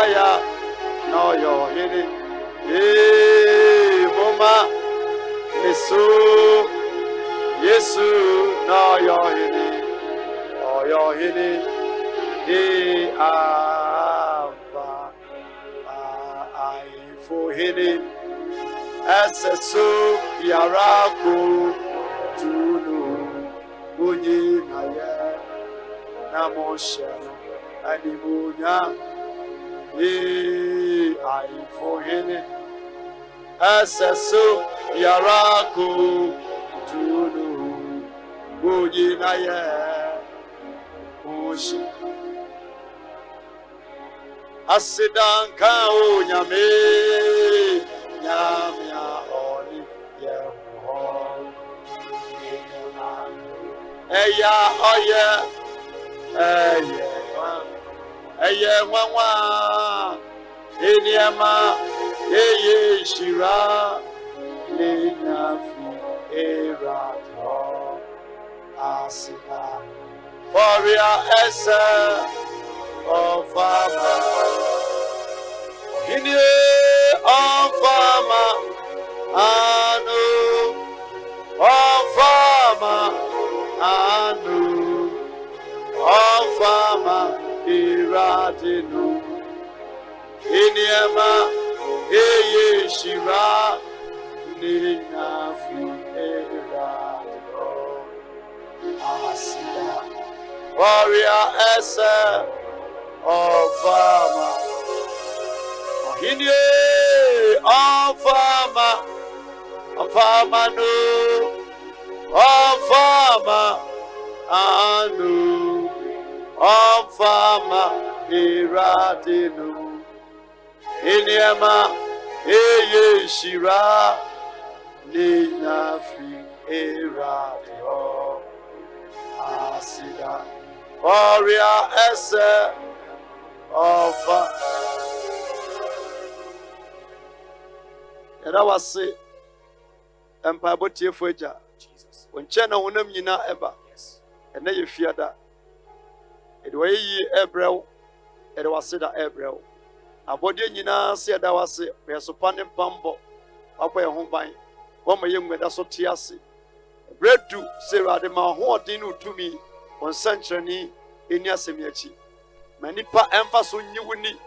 Messiah, no your hini. Mama, Yesu, no your hini. No your hini. Ava, I for hini. Esesu yaraku tunu unyi naye namosha animunya I for hini. Esesu yaraku tunu unyi naye ushi asidanka unyame nyamya oni yeho eya oye eye nwanwa eniema eye shira lenafi erato asida Warrior Esa of Fama. In ye of Fama, Anu, of Fama, Anu, of Fama, Iradinu. In Yema, Eye Shira, Ninafi, Erado, Asida. Warrior Esa of Fama. Inye of Fama. Of Fama no. Of Fama. Anu. Of Fama. Iradinu. Inyema. Eye Shira. Ninafi. Erado. Asida. Warrior Esa of Era wase empire botie foja onche na honam nyina eba ena ye fiada ede wayi ebrew ede wase da ebrew abode nyina se eda wase yeso pane pambo akwa ye ho ban wo ma ye nweda so te ase bredu se rade ma ho odin utumi onsankrani eni asemiachi manipa emfaso nyiwuni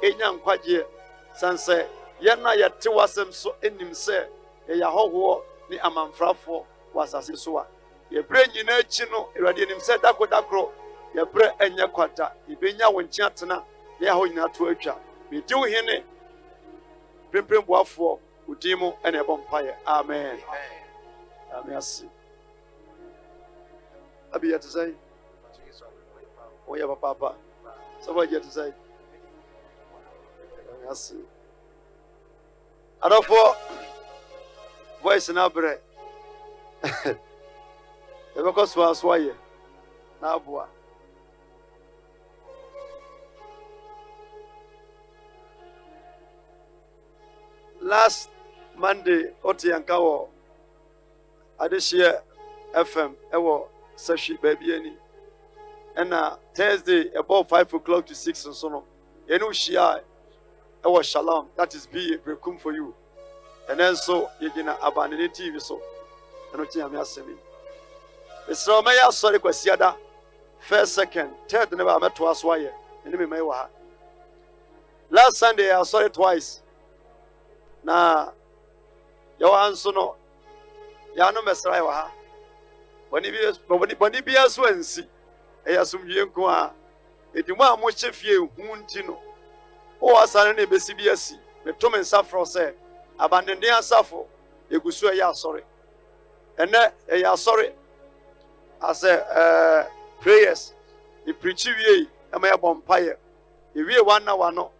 enya nkwaje sanse yana yete wasem so enim se ya hoho ni amanfrafo wasase so a ye bre nyina achi no erade enim se dakro ye bre enye kwata ibenya wonchi atena ya ho nyina to atwa bedi wo hene premprem boafo udimu ene ebompaye amen amen asi abi yet say oh yeah papa somebody yet say asi adofo voice na bre ebeko so aye na aboa last Monday otiankawo adeshie FM ewo sashi baby ani and Thursday about 5 o'clock to 6 and so on enu shia ewo shalom that is be brekum for you and then so yegina abanene TV so eno tia me asemi esro me ya sorry kwasiada first second third never met to aswaye eni me mai wa last Sunday I saw it twice na yo anso no ya no mesra wa ha boni bi aso ansi eya sumwie nko a edimu a mo chefie hu nti no o asane na ebesi bi asi meto men safro se abandende asafo egusu eya asore ene eya asore ase prayers the preach wie e ma ya bompaye e wie one hour no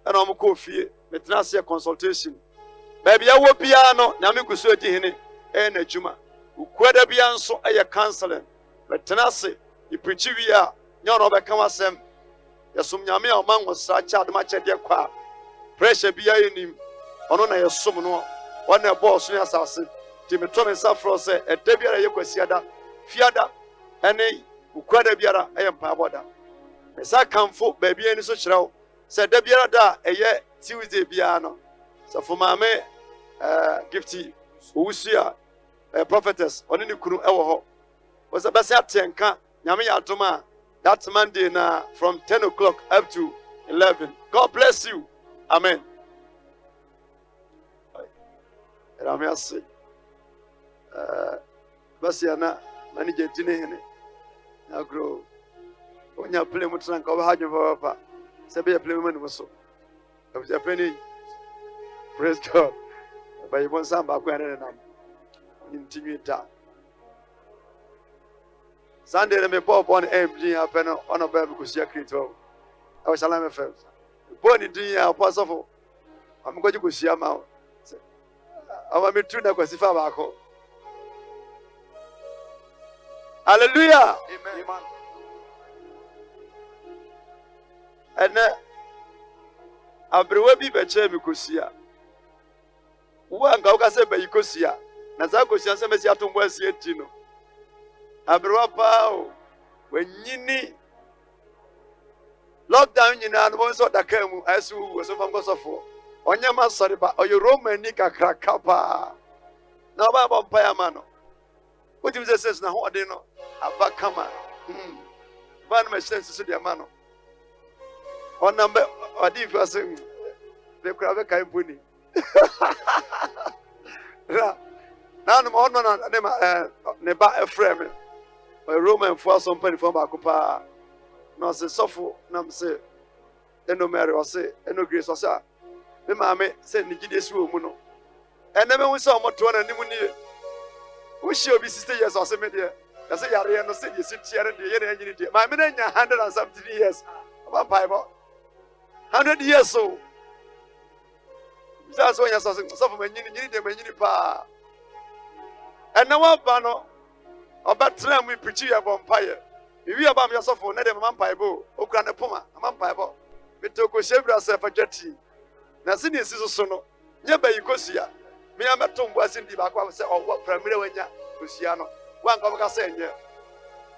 ena o mo ko fie metena se consultation baby ya wo bia no na me gusu edi hene e na adwuma ukwada bia nso eye counseling metena se the preach wie a nya no be kan wasem yesum nyame a man wosra cha de ma chede kwa pressure bia yenim ono na yesum no ona boss no asase ti meto me safro se ede bia ye kwasiada fiada ene ukwada biara eye mpa boda mesa kanfo baby ani so kirew Said the Biada, a year Tuesday piano. So for my gifty, Usia, a prophetess, on any kuru ewo was a Bassatianka, Yami Atoma, that's Monday now from 10 o'clock up to 11. God bless you. Amen. Ramasi. Basiana, manager Tinehene. Now grow. When you play with Sank over Hajava, Sabia Playman was so. I was a penny. Praise God. But you want some back when continue that. Sunday, let me pop on MG happen on a baby because you're critical. I was alarmed first. Born in the apostle. I'm going to go see him out. I want me to know because if I'm back home. Hallelujah. Amen. And Abrewa bi beche mi kosia. Wo anga wo ka se ba yikosia. Na za kosia se mesi atombo asie ti no. Abrewa pa o. Wenyini. Lockdown nyina no so da ka mu asu wo so fam gosofo. Onye ma sori ba oyo Roman ni kakra kapa. Na ba ba pa ya ma no. What you say na ho de no. Aba kama. Ban ma sense so de ma no. On number or if you are saying the crab can puni. Now, I'm on Neba a frame. A Roman for some penny from Bacopa. No, say, Sopho, Nam say, no Mary or say, no grace or say, the mammy said, Nigidius Muno. And never we saw much one and Nimuni. We shall be 60 years or 70 years. I say, Ariana said, you sit here and the year. My men 100 and something years. About Bible. 100 years so. That's why you're suffering when you need them when you pa. And now one banner about time we preach about vampire. If you about yourself for another vampire, Okran Puma, a vampire. We took a save yourself a jetty. Nothing is so no. Never you go see ya. Me, I'm a tomb was in the back. I say, oh, what primary when ya, Luciano. One governor saying, yeah.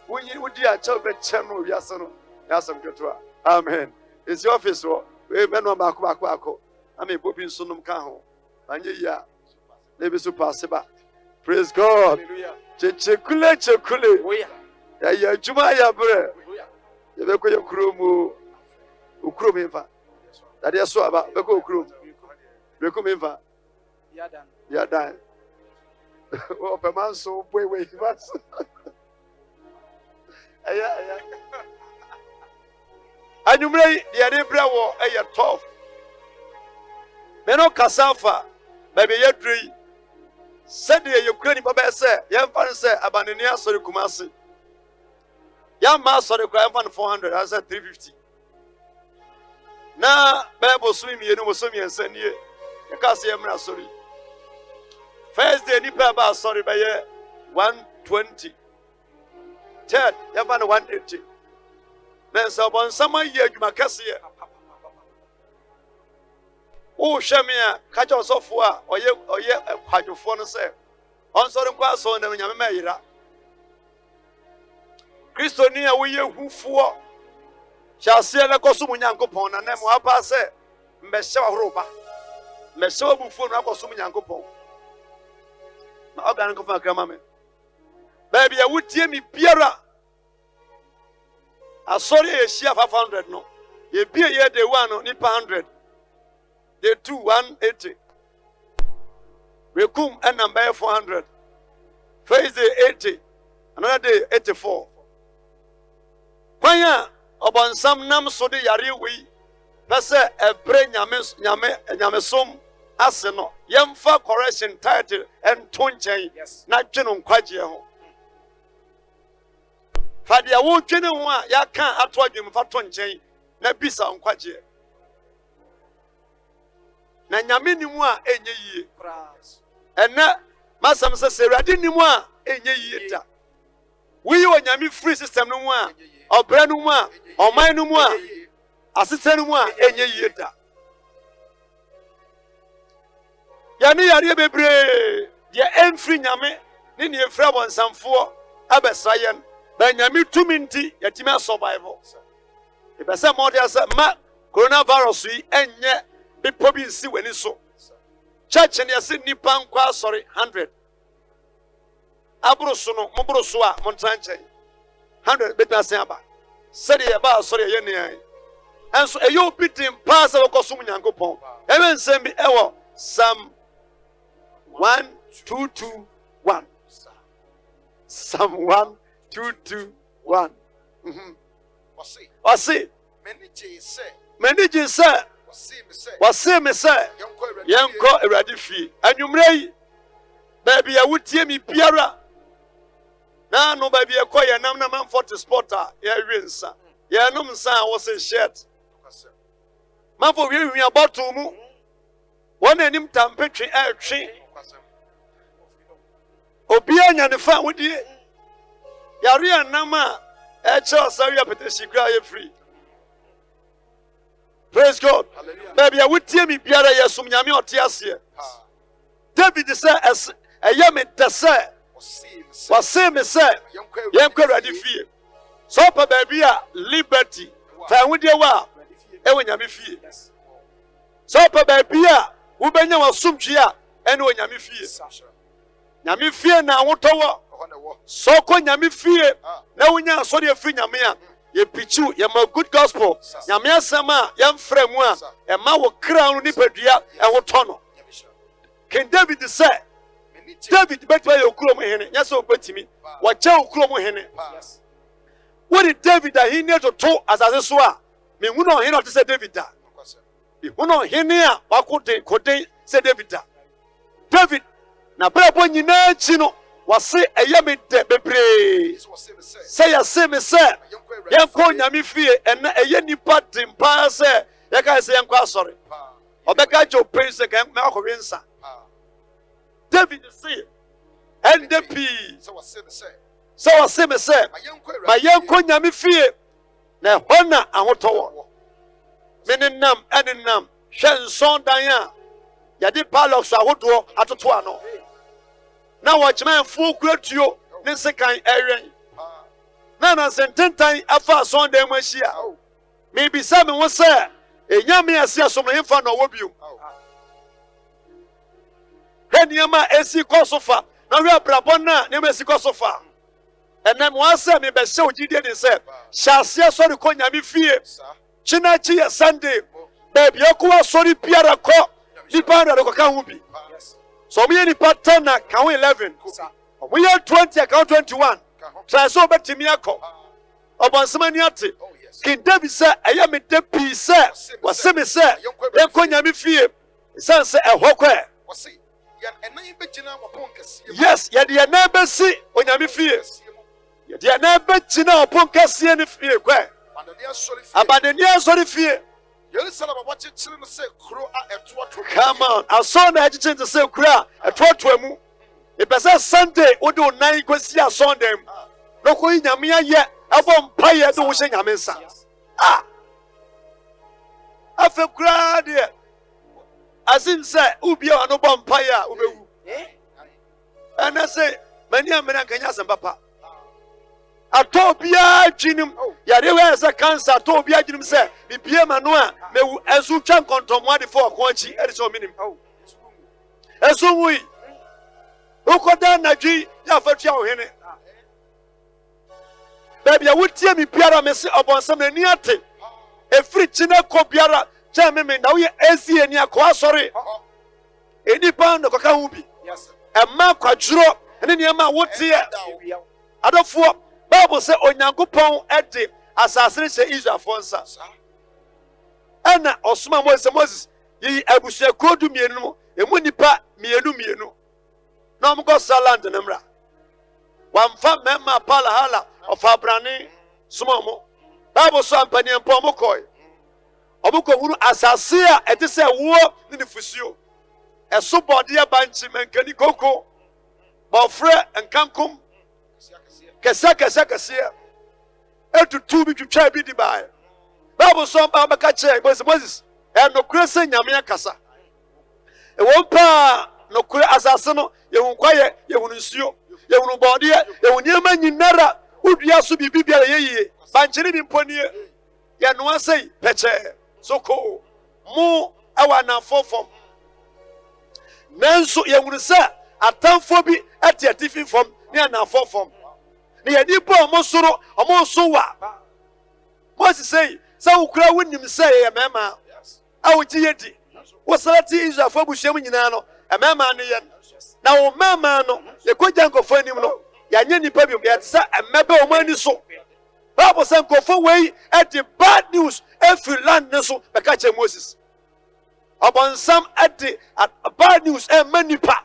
When you would dear children, channel, Yasono, Yasam Jotua. Amen. It's your office, we men on back. I mean, Bobin Sunum Kaho. And yeah, maybe super seba. Praise God. Chekule. Ya Jumaya bre. You look at your crew, Ukrum infa. That is so about Beko crew. Bekum infa. Yadan. Oh, per man so way. And you may the Arabia war a 12. Meno Casafa, baby, ye dream. Said the Ukraine, Baba said, young fan said, Abanania sorry Kumasi. Young master the crime fund 400, I said 350. Now, Bible swim, you know, swim and send you. You can't see him, sorry. First day, Nipa, sorry, by 120. Third, you have 180. Then someone year you might see it. Oh, Shamia, catch us off or ye, a hydrophone say. On so the so never Yamera. Christonia, we you who for shall see a cosum yankopon and then Wapa say, Meshaw Roba. Meshaw Buffon, Akosum Yankopon. Organic of my grandmammy. Baby, I would tear me Piera. I saw a share 500 no. Ye be a year day 1 nipa 100. Day 2 180. We come and number 400. First day 80. Another day 84. Kwanya obon sam nam so de yare wi. Pese ebre nyame som ase no. Yemfa correction title and tonchen na dweno nkwaje ho. Fadia wo twene ho a ya kan ato adwem fa to nchen na bisa nkwaje na nyame ni mu a enye yie ena masam se serade ni mu a enye yie ta wi yo nyame free system no mu a obra no mu a oman no mu a asese no mu a enye yie ta ya ni yare bebre ye enfri nyame ni ne efra bonsamfo abesayen Benyami 2 minutes, yatime survival. If I say more, ma coronavirus yi enye bipo bi nsi wani so church ne yase nipa nkwa sorry 100 aburo so no mburo so a montranche 100 betwa sen aba sede ye ba sorry ye ne enso eyo bitim pass e wokosum nyankopon ebe nsem bi ewo Psalm 1221 Psalm 1221 wasi meniji se wasi me se yenko Awurade fie anwumre yi baby ya wutie mi biara na no baby e koye nam na man 40 sporter ya wensa ya nom nsa wo se shirt man for wi about mu won anim tampetwe atwe obi anya ne fa wodi yare anam a e che osawi apetesi kra ye free. Praise God. Baby ya wutie mi biara yesum nyame otiase David said me tese wase me se yenko Awurade fie so pa baby a liberty fa wode wa e wonyame fie so pa baby a wo benya wasumtwe a ene wonyame fie nyame fie na wotowo so ko nyame fie na wonya so de fie nyame a ye pichu ye ma good gospel nyame asema ye mfra mu a e ma wo kra no nipadua e wotono King David said David better your krom hene nya so betimi wa cha krom hene what did David that he need to talk as so a me hu no hene to say David da me hu no hene a wa koden say David da David na brabo nyina chi no wa se eye me de bebre say ya se me say yen ko nyame fie ena eye nipa dimpa say ya ka say yen ko asore obeka jo praise say me akowensa David say NDP so was me say my yanko nyame fie na hona ahotowo menenam enenam hwenson dan a yade palox ahodo atoto ano na watchman fu kwatuo ne sekan ewen na sententan afa son dan mahia me bisa me wo say enyame ase asom no hemfa na wo biu Heniama esi kosofa na we brabon na ne esi kosofa enem wase me be se ogide ni se hyase sori ko nyame fie chinachi ye Sunday baby akuwa sori piara ko nipa ndo ko kan hu bi so me ni pattern na kan 11 we 20 account 21 try so betimi akọ obonsema ni ate King David say eye me de pi say wase me say e ko nyame fie sanse ehokwe yes, yet the neighbor see on your fears. Yet the neighbor China upon Cassia and fear. Abandon your sorry fear. Come on, I saw the agent to say, Cra, a taught to him. If I Sunday, would do 9 questions on them. No going Yamia yet, I won't pay a wishing a mesa. Ah, I feel glad here. As in say, Ubia no vampire, and I say, many Americans and Papa. I told Bia Jinim, Yadewa as a cancer, told Bia Jinim say, the Pia Manoa, may as you can control 1 for Quanchi, and so minimum. As so we who could done Naji, Yafacho Hene. Baby, I would tell me Piara Messi upon some neate. A free China copiara. Me now ye esi eni akwa sorry eni pound ko ka hu bi yes e ma kwaduro eni ne ma wotie adofo Bible say onyankopon ede asase se Israel fonsa ana osuma Moses yi abusua kodu mienu mo emu nipa mienu na omko saland nemra wamfa mema pala hala of abrani suma mo Bible so ampani empom mo koy obuko huru asase a ete se wo ni fusuo eso bode abanchi menkani koko bofre enkankum kesa etutu bi twitwa bi di bae Bible so ba beka che Moses no kure se nyame akasa e wonpa no kure asase no ye hunkwaye ye hunu nsuo ye hunu bode ye huniema nyinara udua so bibia ye banchiri bi mponie ye no asei peche so ko mo awa na fofom nanso ye hunu se atamfo bi ate atifi fom ne na fofom ne ye nipa omo so wa Moses say ukura wonim se ye mema awo ji yedi wo salati Israel abusuam nyina no mema ne ye na wo mema no ye kogya nkofo anim no ya nye nipa bi ye tse mmebe o mani so Bible say nkofo wei at the bad news every land ne so be ka che Moses Obonsam at the bad news manipa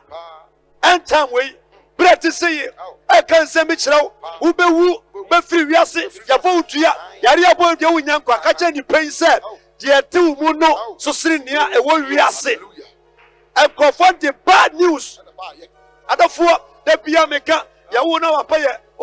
and time wei bread say I can say me chiraw wo bewu be free wiase ya fo utua yare abo de wo nyankwa ka che ni pen say de tew mu no so siri nia e wo wiase nkofo the bad news adafo da bia meka ya wo na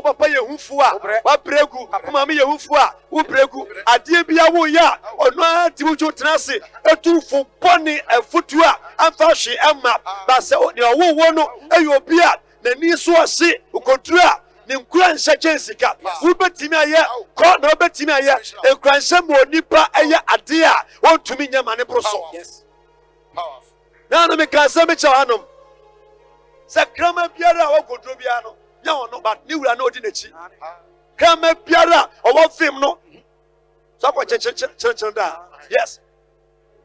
papa ye hufu a wa bregu kuma me ye hufu a wo bregu ade bia wo ya ono ati wo tenase etufu boni afutu a amfa hwe emma ba se ne wo no ayobi a nani so ase ukontura ne nkura nhyɛ kyensika wo betimi aye ko na betimi aye nkura nhyɛ mo nipa aye ade a wontumi nyama ne broso powerful na no me ka se me kya hanom sakrama biara wo godro bia no nya ono but ni wura na odi nachi krama biara owo fim no so ko che da yes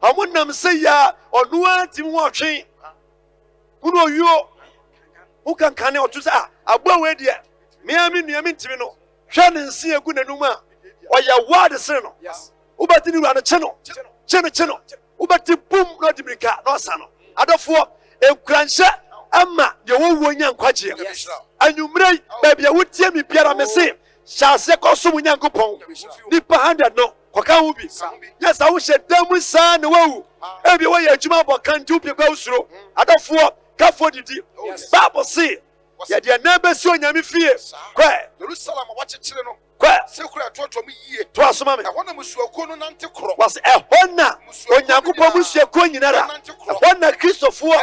amunam se ya onu atim wo twen kuno oyuo who can otu sa agba we de me ami nuami ntimi no hwe ne nsi egu nanum a oya word se no wo bati ni wura no che no wo bati bum no dibrika no sa no adofo ekranhye ama ye wo wo nya nkwaje anyumrei ba bia wotie mi biara me se hyase koso mu nyankopon nipa 100 no kwaka wo bi yes a wo hye damu sa ne wawu e bia wo ye adwuma bo kan ju bi kwa usuro adofo kafo didi Bible say ya de na be si onyame fie kwa Jerusalem wakyekere no kwa sekura totom yie to asoma me ehona musuako no nante kro was ehona onyankopon musuako nyinara ehona Kristofo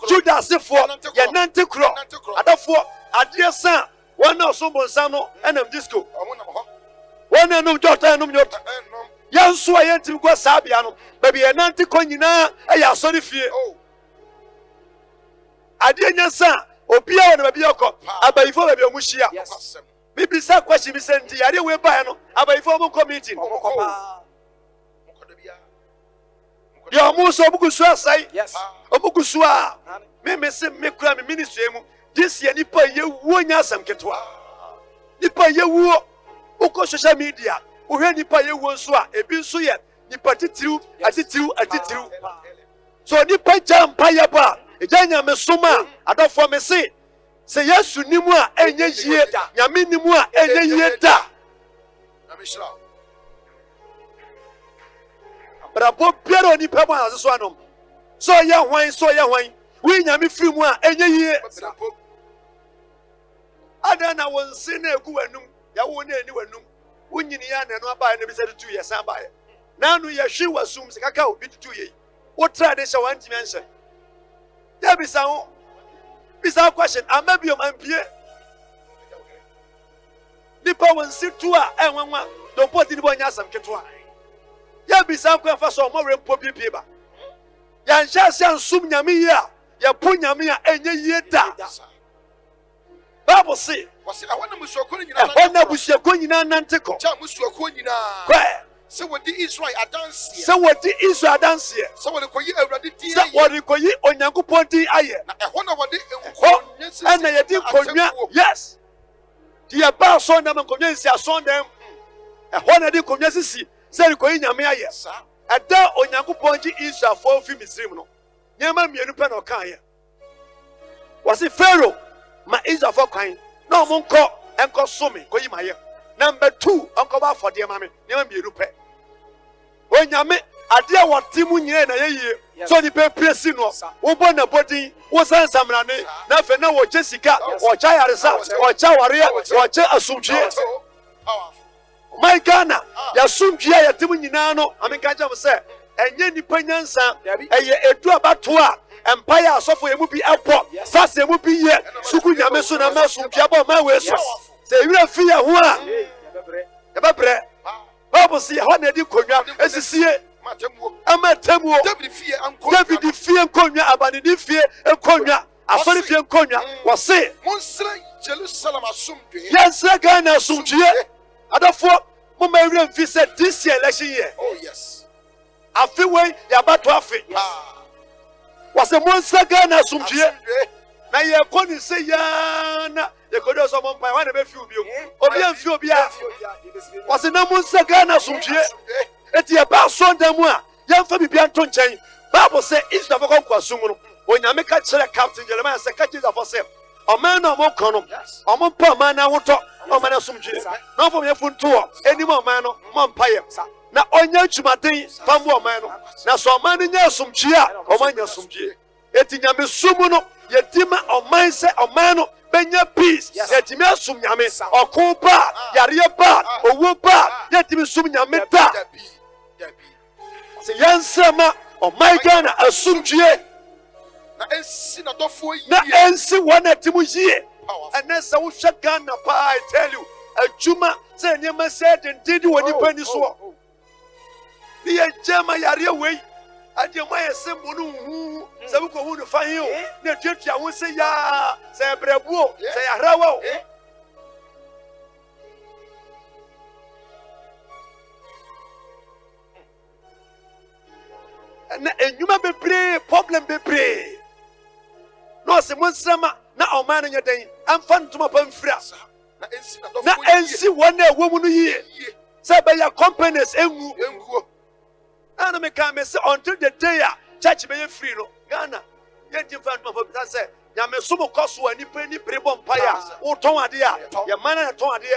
Judasefo ya nante kro adafo adresa wana osombonsa no enam disco wana no jota no nyota yanso ayentim kwa sabia no baby ya nante ko nyina eya asori fie ade nyansa obia wona baby yakọ abayifo baby omuhia bibi sa kwashi bi senti yare we ba no abayifo mo committee ya muso obugusu asai obugusu a me se me kura me ministry mu this year nipa ye wuo nya asam ketwa nipa ye wuo uko social media uhwe nipa ye wuo nso a ebi nso ye nipa titiru so nipa jampa ye ba ejanya me soma adofo me se Yesu nimu a enye yie nyame nimu a enye yie da brabo biara ni pebo aso so anom so ye hwan wi nyame firi mu a enye yie ada na wonse na egu wanum ya wo na ani wanum unyini ya na no aba na bi se 2 years aba ye na anu ye hwe wasum se kaka obi 2 years wo tradition wantimi anse ya bisa ho bisa question amabiom ampie nipa wonsi tu a enwanwa don poti ni bonya asam keto a ya bisa ko afa so mo rempo pipie ba ya nhyɛ se ansum nyame ya ya po nyame a enye yie da Bible say wasi ahona musuako nyina nante ko cha musuako nyina kwa se wodi Israel adanse se wodi koyi awurade di aye se wodi koyi onyankopon di aye na ehona wodi nkonya sisi ana yedi konya yes dia ba so na nkonya sisi aso dem ehona di konya sisi se koyi nyame aye ada onyankopon di Israel fo fi Misrim no nyama mienu pe na okan aye wasi Pharaoh ma Israel fo kwan na omonko enko some koyi maye number 2 onko ba for dem ame nyama mienu pe onyame ade a watimu nyina na yeye so ni pe presi no wo bo na bodin wo san samrane na fe na wo Jessica wo cha yaresa wo cha ware wo cha asumdwe my Ghana ya sumdwe ya timu nyina no amenka jam se enye nipa nyansa eye edu abato a empire asofo emu bi apo sase emu bi ye suku nyame so na ma sumdwe aba ma we so se yura fi ya ho a ya babre Bible say ho na di konwa esisie amatemuo David fie nkonya abane di fie nkonya asori fie nkonya wose Jerusalem asumdwe yensra Ghana asumdwe adafo mo ma ewia mfi se this year election year oh yes afi we ya bato afi wase mo nsra Ghana asumdwe na ye koni se ya na ye kodo so mo mpa wa na be fi obi obi amfi obi a wase na mo nsra Ghana asumdwe eti e ba so ndamu a yemfa bibia nto nchen Bible say Israel for kon kwasum no onyame ka kire captain Jeremiah say ka Jesus for say Oman no mo kono omo pa man na woto oman asumdwe na fo me funto enim oman no mo mpaye na onya twumaden pambo oman no na so oman nya asumdwe a oman nya asumdwe eti nyame sumu no yedima oman se oman no benya peace yedimi asum nyame okun ba yare ba owo ba yedimi sum nyame da se yansama oman Ghana asumdwe na ensi na dofo yi na ensi wana timu yie anesa wo hwa Ghana pa I tell you adwuma se nyema se dendidi woni pani so ni ye jama yare wei ade mo yese mbonu hu se bu ko hu no fa hin o na tuatua wo se ya se brebuo se ya hrawa o na enyuma bebre problem bebre no se monsrama na omano nya den amfa ntoma pamfira na ensi wona ewomu no yie se be ya companies engu ana me ka me se until the day a church be free no Ghana ye different ntoma pamfira se nya me so mo koso ani pani brebo mpaya wo ton ade a ye mana na ton ade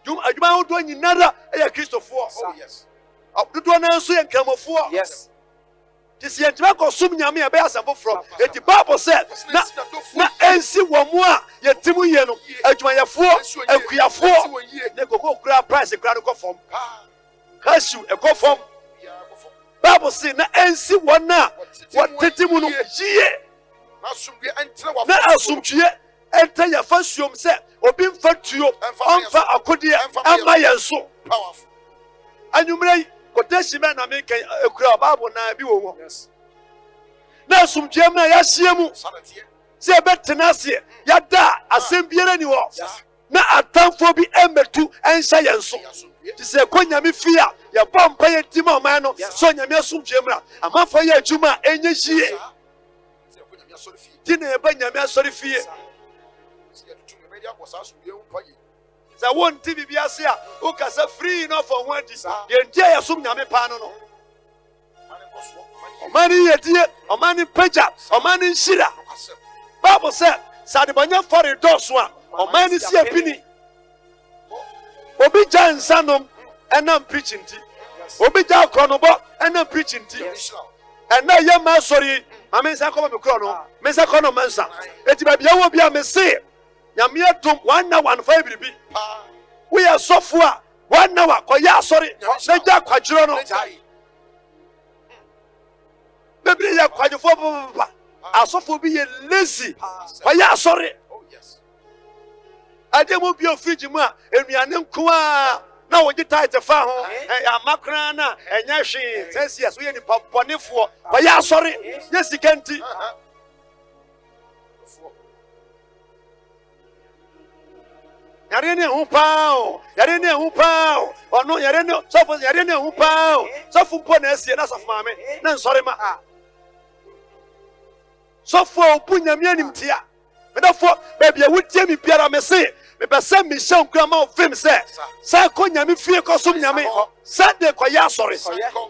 adwuma wo do nyinara e ya Kristofo oh yes abdudo na nso ye nkramofo yes this year to sum nyame ya be asamfo fro eti Bible said na ensi wo mu a yetimu ye no adwumayefo akuyafo ne koko kura price kura no kofom kashu ekofom Bible say na ensi wo na watetimu no yie na asumdwe enta ya fasuom se obi mfa tuo onfa akode ama yenso powerful anyumrei kodeshi me na me kan ekura Bible na bi wo wo na asumdwe na ya hiemu se betena se ya da asem biere ni wo na atamfo bi emetu enhya yenso ti se konyame fia ya bompa ye tima man no so nyame asumdwe mra amafo ye adwuma enye hie ti na eba nyame asori fie za won ti bibia se a o kasa free no for one dis ye ntia ya sum nyame pa no omani yedie omani peja omani nshira Bible said sadibanya for the doors one omani si epini obi jansanom enam preaching ti obi ja kronobo enam preaching ti ena ye ma sorry amensa ko me kro no mensa kono mansa eti ba bia wo bia me se nyame atom 1 hour 1 bibi we are software 1 hour ko ya sorry na ja kwadwiro no bebri ya kwadwofo baba asofo bi ye lazy ko ya sorry ade mo bi ofriji mu a enuane nko a na wo gita fa ho ya makra na enya hwe sensias wo ye ni paponefo ko ya sorry ye sikanti yare ne hu pao yare ne hu pao ono yare ne sofo yare ne hu pao sofo mpo na asie na sofo maame na nsore ma sofo opunyame animtia medafo ba bia wutie mi biara me se me bese mi hye nkura ma ofem se sa ko nyame fie ko som nyame Sunday ko ya sore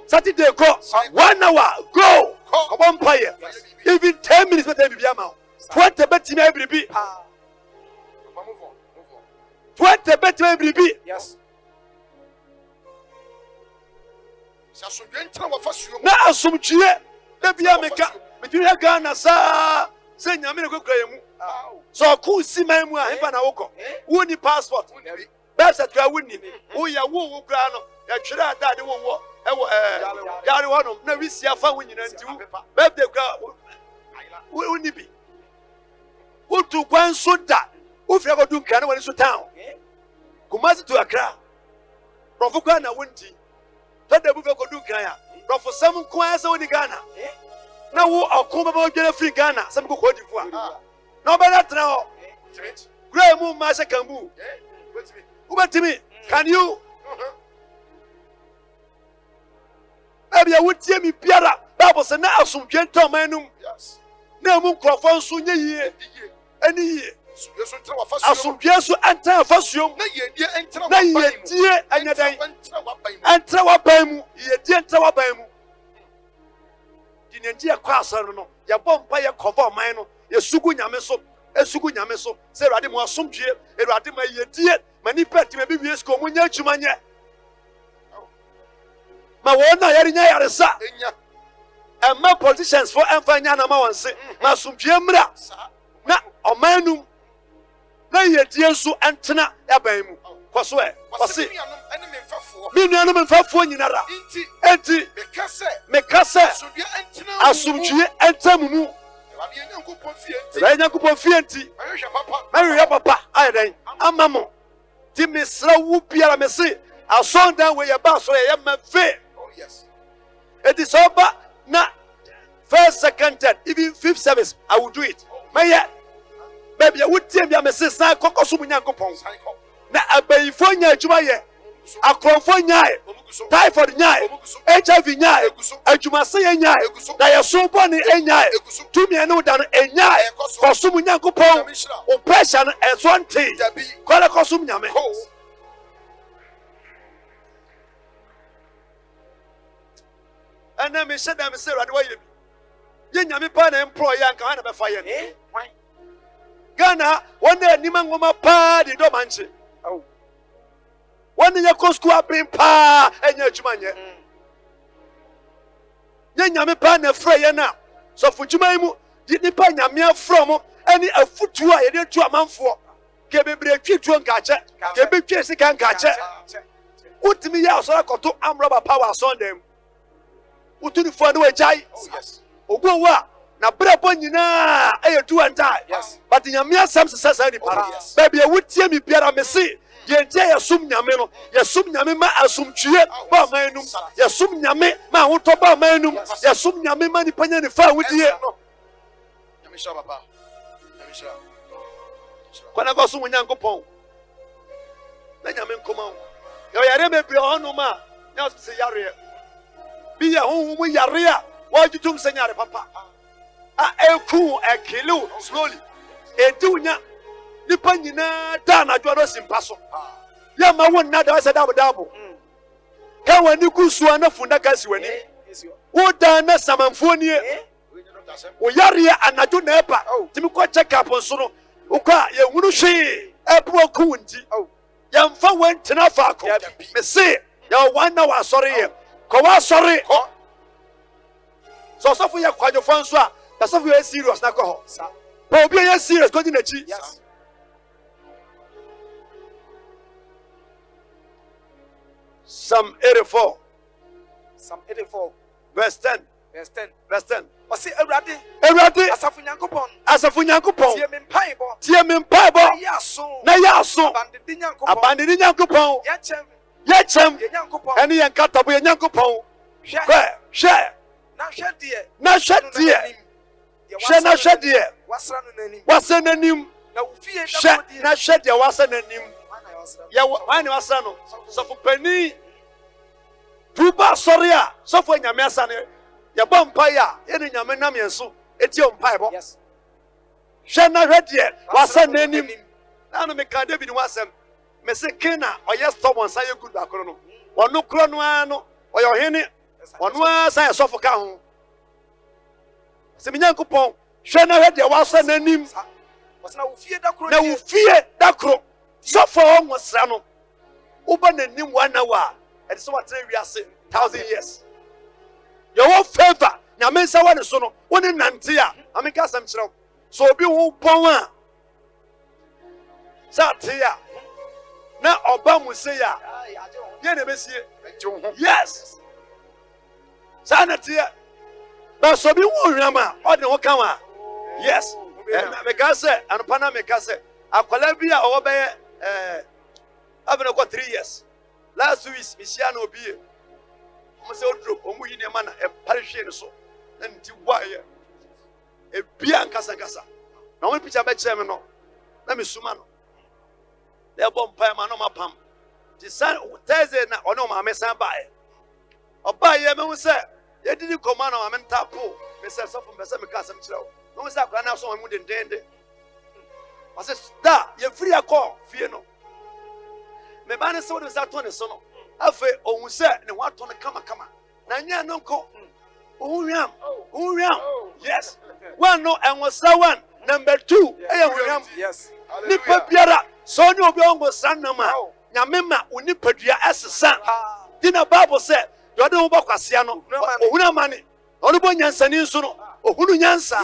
Saturday ko 1 hour go ko bompaye even 10 minutes better bibia ma 20 betimi every 20 better every be yes na asumdwe da bia meka metiri Ghana sa se nyame ne kokura yemu so ku si man mu a hefa na woko woni passport best ka woni wo ya wo kura no ya twere adade wo ewo yare wono na wisi afa wo nyina ntiu birthday kura woni bi wo tu kwan so da wo fira ko du nka na woni so town Kumasi to Accra profukwa na wonti tɔ da bu fɛ kɔdu Ghana rɔfosɛm nko ara sɛ wodi Ghana na wo ɔko bɛbɛ odwene firi Ghana sɛm kɔ Cote d'Ivoire na ɔbɛna tena hɔ kura mu ma hyɛ kambu wobɛtumi can you Baby, I would tell me Piara, Bible said, now some gentlemen, no moon crofon soon ye, any year. As some years to enter a first young, dear, and Trawabam, ye dear Trawabam. Didn't dear Quasarno, your bonfire cover mine, your Sugunameso, a Sugunameso, say Radimo some year, a Radima ye dear, many petty maybe we go when you're Chumania. Ma wona yari nya yaresa and my politicians for emfanya na ma wonse ma sumdue mra na omanum na yedie so antena yaban mu kwaso e kwase mi nuanum mfafo nyinara enti mekase asumdue entamu mu Nyankopon fie enti ma papa ayeden amamo ti mesra wu biara mese asondan we ye ba so ye ma fe. Yes. It is over now. First, second, third, even fifth service, I will do it. Maya, baby, I would tell you, I'm a sister, Cocosumunya Copon. Now, a Bayfonia Jumaye, a Cronfonia, Typhoid Nyai, HIV Nyai, a Jumasaya Nyai, they are so bonny and Nyai, to me, I know that a Nyai, for Sumunya Copon, oppression as one thing, call a Cosumunya. And then me said them say right away. Ye nyame pa na employer anka na be fire. Why? Ghana one day ni mangoma pa di do manche. Oh. One ye ko school abin pa enya adwuma nye. Ye nyame pa na fra ye na. So fu dwuma mu di ni pa nyame afra mo ani afutu a ye de tu amanfo. Ke bebre twitu nka che. Ke be twi sika nka che. Utimi ya so akoto amroba power son dem. Utuni fund we jai. Oh yes. Ogwa na brabo nyina ayedu anta. Yes. But nyame sam sesa ni para. Baby e wutie mi biara me se ye ntia yesum nyame no. Yesum nyame ma asumtue ba manum. Yesum nyame ma hoto ba manum. Yesum nyame ma ni panya ni fa wudie. Nyame sha baba. Nyame sha. Kwana go so Nyankopon. Na nyame nkoma. Yo yare me bi hono ma. Na se yare. Be a home with Yaria. Why do you say, Papa? A cool, a kilo, slowly. A dunya, Nipanina, Dana, Jonas in Paso. Yama one not as a double. Can when you go so enough for Nagas when what done some amphony? O Yaria and Nadu Nepa. Oh, Timiko check up on Sono. Uka, you wouldn't say a poor coonty. Oh, young fun went to Nafako. Me say, you're 1 hour sorry. Kowa sorry. So for your quadro Francois, that's of you serious na go. But be serious go in the chi. Yes. Psalm 84. Psalm 84. Verse 10. Verse 10. Verse 10. O say Erade. Erade. Asafu Nyankopon. Asafu Nyankopon. Tie me mpaibo. Na yaso. Abandidi Nyankopon. Yechem. Any yankatabo Nyankopon. Share. Na shadie. Share na shadie. Wasa nanim. Share na shadie wasa nanim. Ya wani wasa no. So for penny. Tuba soria. So for nyame asane. Ya bompa ya. Ene nyame nam yenso. Eti ompaibo. Yes. Share na shadie wasa nanim. Na no me ka David wasem. Me se kena oye stubborn say good akoro no. Ono kro no ano. Oye ohene. Ono asa esofo ka ho. Se me Nyankopon hwe na hwe de wasa nanim. Na wo fie dakro. Sofo ho sra no. Uba nanim 1 hour. E so what we ase 1000 years. Your favor. Nyame nsa wa ne so no. Woni nante a. Ameka asam kire. So obi ho pon a. Sa te a. Na oba mu se ya. Ye na besie. Yes. Sanity. But so be one rama. Or the Okama. Yes. Mekase and Pana Mekase. A Columbia over I've got 3 years. Last week, Missiano be say odro omu yi ne ma na e pare hwe ne so na nti waye e bia nkasa kasa na won picture be kire me no na me suma no e bom pa ma no mapam ti san Thursday na ono ma me san bae oba ye me hu say ye didi koma na ma me ntapo me say so me say me ka asem kire wo me say akra na so mu dendende I said da ye free akọ fie no me ba ne se wo de sa to ne so no afa ohun say ne wa to ne kama kama na nya no nko ohun yes one no enwosa one number 2 ehun Yes. nipa biara so ne obi ongo sanama nyame ma onipadua esesa dina Bible say do de wo bakwase no ohun amane ono bo nyansani nso no ohun nyansa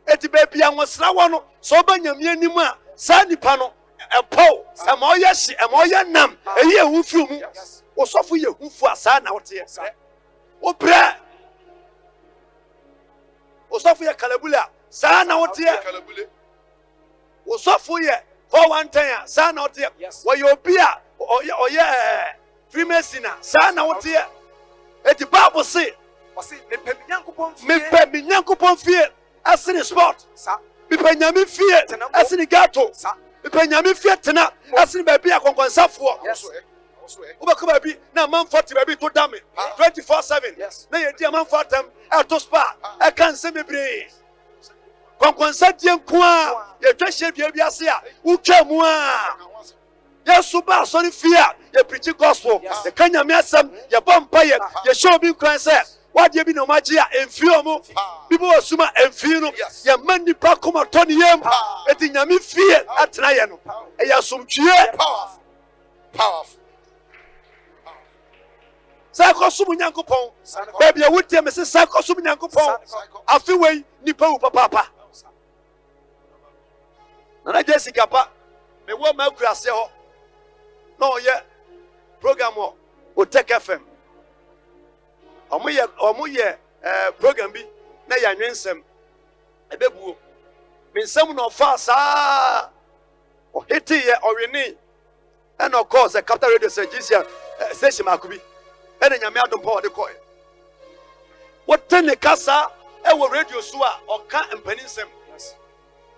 eti be bia nwosra wo no so ba nyame anim a sa nipa no epo ema oye hye ema oye nam eyi ehu fiu mu osofo ye hufu asa na wote wo bre osofo ye kalabula sa na wote osofo ye 410 sa na wote wo ye obi a oye Freemason sa na wote eti Bible say me pe nyankopon fie asini sport me pe nyame fie asini gato me pe nyame fie tena asini ba bia konkonsafo Uba baby, na man 40 baby to dame 24/7. Na ye dia man 40 to spa. I can say me bre. Konkonsa die nkoa ye twahye bia bia se a utwa mu a. Yesu ba so ni fia ye preach gospel. Ye kanya me asem ye bompa ye show bi kran say what ye bi no maji a enfio mu. Bibo osuma enfio no ye man nipa koma toni yem. Eti nyame fie atena ye no. E ya somtwie powerful. Sakosum nyankopon baby awutie me se sakosum nyankopon afi wei nipa wu papa na Jessica pa me wo ma kurase ho no ye program o Tech FM omoye program bi na ya nwensem ebebuo me nsem no fa sa o hiti ye owini and of course the capital radio station makubi ene nyame adom pa de koy wotene kasa e wo radio so a oka mpaninsem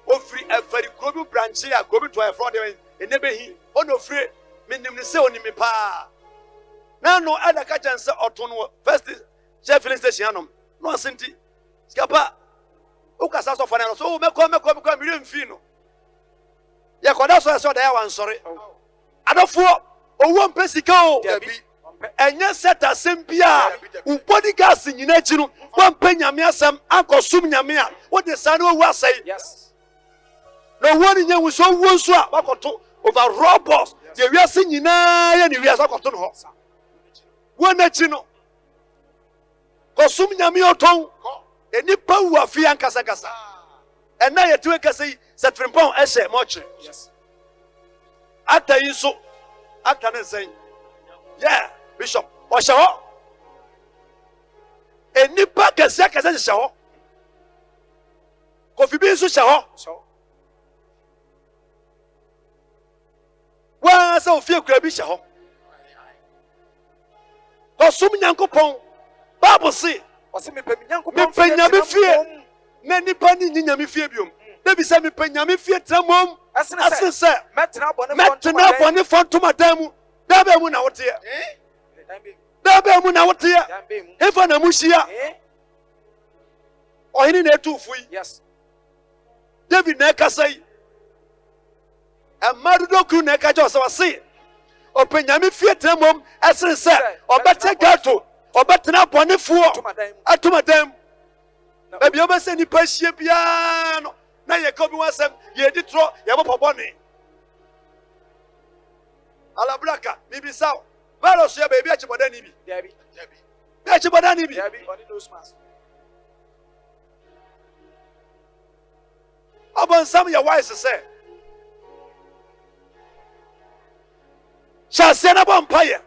ofri afari grobi branch ya grobi to e fraud enebehi ono free menim ne se onimi pa na no ada ka chance oto no first chef filling station anom no asenti skapa o kasa so fana so meko mi mfi no ye koda so da ya wan sore adofo owo mpesika o enye seta sempia ubodi gas nyina chi no wampa nyame asem akosum nyame a wo de sane owu asai no woni nya wuso wo nso a bakoto over robots de wiase nyina ya ne wiase akoto no ho wona chi no kosum nyame oton enipa wu afia ankasa kasa ena yetu kasa yi setfrimpon ehye moche ata yi so ata ne sen yeah Bishop Oshaho enipa kese shaho Kofi bi nso shaho wa sa ofie kura bi shaho kosum nyankopon Bible say me pe nyame fie na nipa ni nyame fie biom David say me pe nyame fie tramom asese metna bone fontoma damu dabe mu na wote dabe mu na wote efa na mushia ohini na etufu yes David na kasai amadu doku na kajo so wase openyame fie tramom asese obete gato obetena bone fuo atomadam baby obese ni pahie bia no na ye ko bi wasem ye di tro ye bo pobone alabraka bibisa balo so ye baby achiboda ni bi Debbie achiboda ni bi body no smash abon sam ye wise say chase na bompaye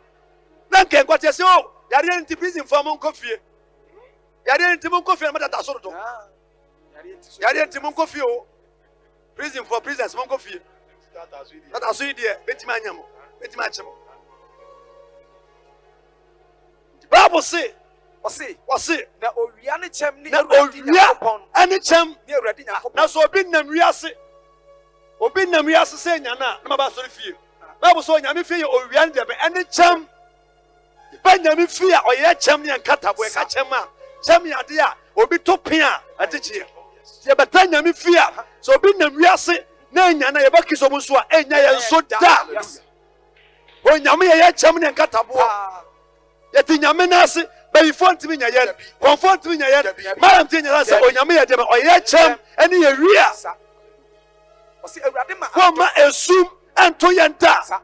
na nke nkwate se o yare nti prison for mon kofie yare nti mon kofie na mata so do yare nti mon kofie o prison for prisoners mon kofie tata so idie betima anyam betima achem Bible say na owia ne chem ni na owia ani chem ni awurade nyankopon na so obi nam wiase say nya na ma so fie. Bible so nyame fie ye owia ne de be ani chem ba nyame fie a oye chem ne nkatabo e ka chem a chem ya de a obi to pin a atechi ye beta nyame fie a so obi nam wiase na nya na ye ba kiso mu so a enya ye nso da o nyame ye chem ne nkatabo ye ti nyame na ase bayi fonti mi nya ye konfonti mi nya ye maram ti nya la se o nyame ye de o ye chem eni ye wia o se awurade ma ko ma esum anto ye nta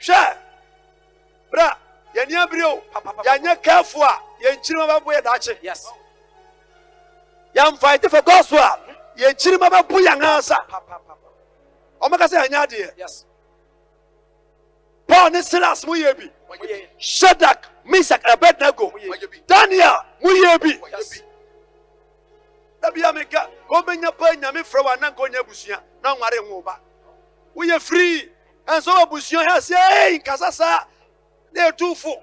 hwe bra ye nia brio ya nya careful a ye nchirima ba boye daache yes ya fight for gospel ye nchirima ba boye anasa o maka se anya de yes Paul ne Silas mu ye bi Shadrach Meshach Abednego Daniel mu ye bi da bia meka ko benya pa nyame fra wa na ko nya busua na nware nwo ba we ye free and so busua ha say nkasasa na etufo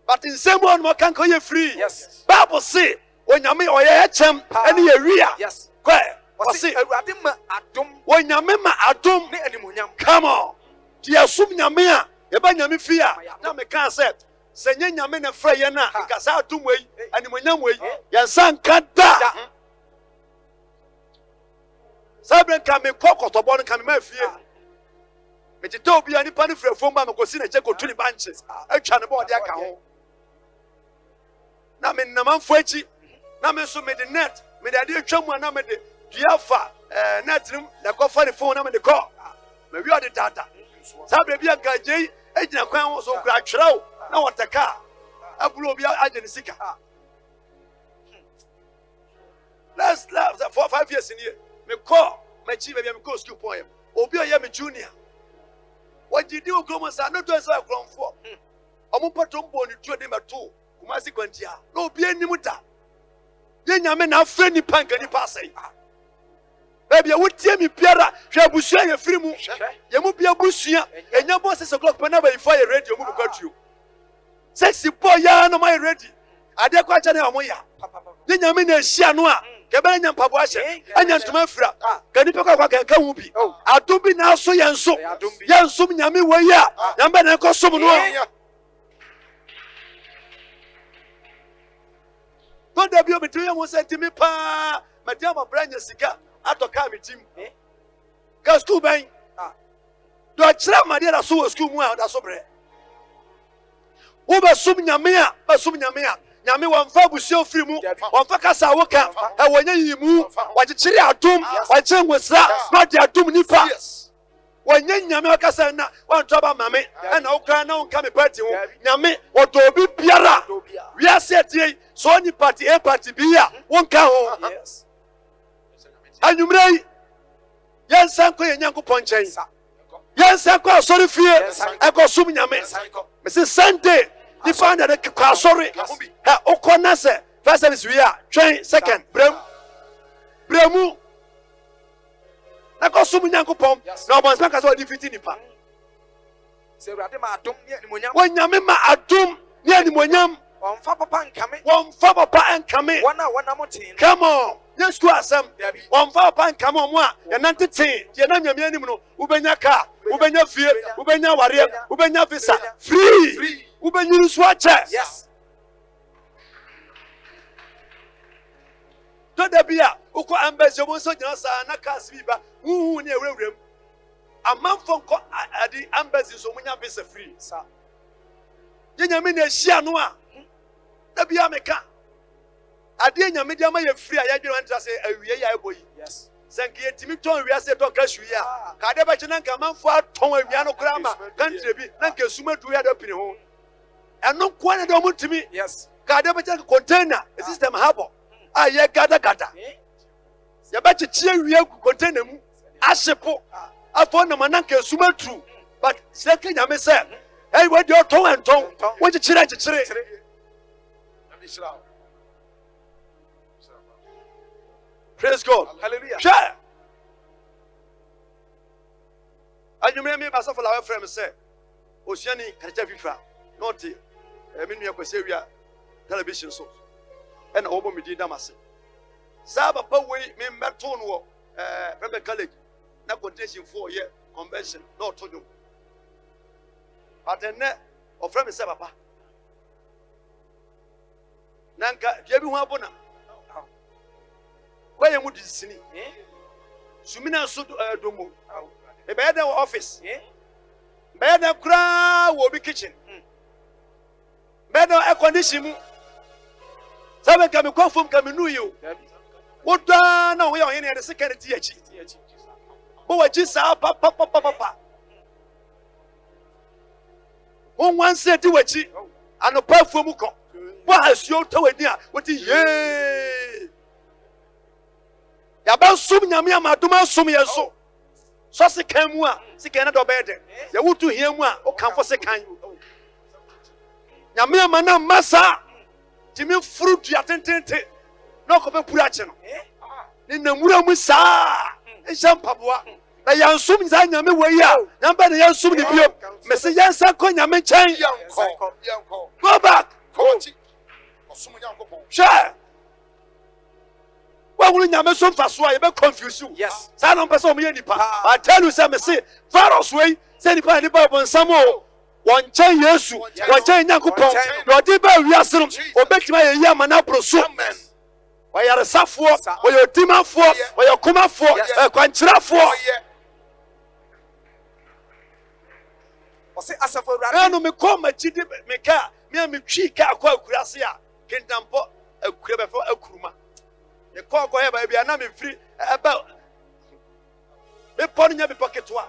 but in same one mo kan ko ye free yes Bible say o nyame o ye chem ene ye wia yes kwa o se awurade ma adom o nyame ma adom ne animonyam come on ti asum nyame a ye ba nyame fi a na me kan say senye nyame na fra ye na nkasa adom wei animonyam wei ye san kada Sabre ka me kokotobo no ka me mafie. Me tete obi ani pa ne frefom ba me kosi na je kotuni banche. Atwa ne bo de aka ho. Na me namanfo achi. Na me so me de net, me de ade atwa mu na me de duafa net nim na kofa ne phone na me de call. Me wi ade data. Sabre bia ka je agina kwan ho so kura tweraw na wotaka. Abulu obi agene sika. Let's 4-5 years in here. Me call my chief baby me call school point obi o ye me junior wajidi okromo sa no to sa kromfo omo patom bo ni tuo de mato kumasi kwantia no obi anim da ye nyame na afre ni panka ni pasai baby wotie mi biara hwe abusua ye firi mu ye mu bia busua enya bo 6 o'clock pa na ba ifa ye radio mu bukatuo sexy boy ya no my ready ade kwa cha na omo ya ye nyame na ehia no a kebe nya mpabo ahye anya ntuma fira kani pe kwa kanka hu bi adobi na so yenso yenso nyame wei a nyamba na ko som no to da bi obitu ye mo sentimi pa madia ma branya sika atoka mitim ka school ben do chira madia da so school mu a da so bre wo ba som nyame a ba som nyame a nyame wamfa busio firi mu wamfa kasa woka e wonya yimu wagechiri adum wache ngwesra na de adum nipa wonya nyame wakasa na wanto ba mame na wokra na wonka me party ho nyame wodo obi biara we are set here so ni party A party B a wonka ho yes anyumrei yensan ko yenyankopon chen yensan ko asori fie e ko sum nyame me say Sunday the found that the sorry okona se first service we are train second bremu na ko sum nyankopon na obon saka so defeat nipa se awurade ma adom ne animonyam wonyame ma adom ne animonyam wonfa papa nkame wana motin come on yes to asem wonfa papa nkame omo a ye nante tin ye na nyame anim no ubenya ka ubenya fie ubenya ware ubenya visa free ubenyiri swache yes to da bia uko ambezo mo so nyina sa na cars bi ba hu ne ewrewrem amanfo nko adi ambezo so munya visa free sa nyame na hia no a da bia meka adi nyame dia ma ye free a ya dwere wan trase awie ya eboyi yes sanki etimi ton wi ase ton ka hwi a ka de ba chena nka manfo aton awia no kura ma country bi na nka suma du ya da pini ho eno kwa na do mutimi yes ka de ba chena container system habo a ye gada ye ba chichie wi container mu ahyepo afo na mananka suma tru but seke nyame se hey we do ton enton we chichire praise God. Hallelujah. Share. And you may be myself for our friend say, Oceani, Kaja Fifa, not me nua kwese wia television so and obo me di damase sa papa we me meto no Rebel College na quotation for year convention no to do but then of friend me say papa nanka dia bi ho abona kwa ye mu disini sumina so domo e be da office be da kra wo bi kitchen be da air condition mu sabe ka me confirm ka me nu yo woda na wo ye on ye ne security achi bo wachi sa papa won wan say ti wachi anopa fuom ko bo asio tawani a woti ye ya ba sum nyame amadoma sum ye so se kan mu a se kan na do be de ya wutu hia mu a o kan fo se kan nyame amana masa timi fruit ya tentente na ko be pura che no ni namura mu sa mpaboa na ya nsum za nyame wei a nyamba na ya nsum ni bio me se ya nsa ko nyame nchen go back coach osum nyankopon sure who nyame so mfa so a ye be confuse you yes sa no person me nipa I tell you say me say virus way say nipa ni bible nsam o won chen yesu won chen nyankopon do di ba wiase no obetima ye yi amana proso amen wa yare safo wa yo dimafo wa yo komafo kwanchirafo o say asafo awurade no me ko ma chidi me ka me twi ka akwa akurase a kentampo akure befo akuruma ye ko he ba bia na me free eba me pon nya be pocketwa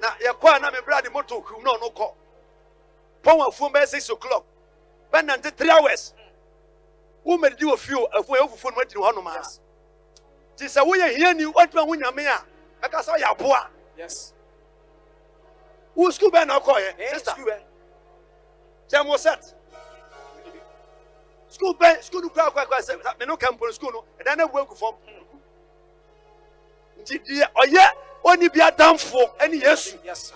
na ye ko na me brad moto kum no no ko pon afu be 6 o'clock ben 3 hours wo me di ofio afu e ofufu no adiri ho no ma ti se wo ye hia ni watuma ho nyame a aka so ya boa yes wo school be na ko ye sister jamo set school no kwa say me no camp school no e da na bu agufom nti die oye oni bia damfo ani yesu yes sir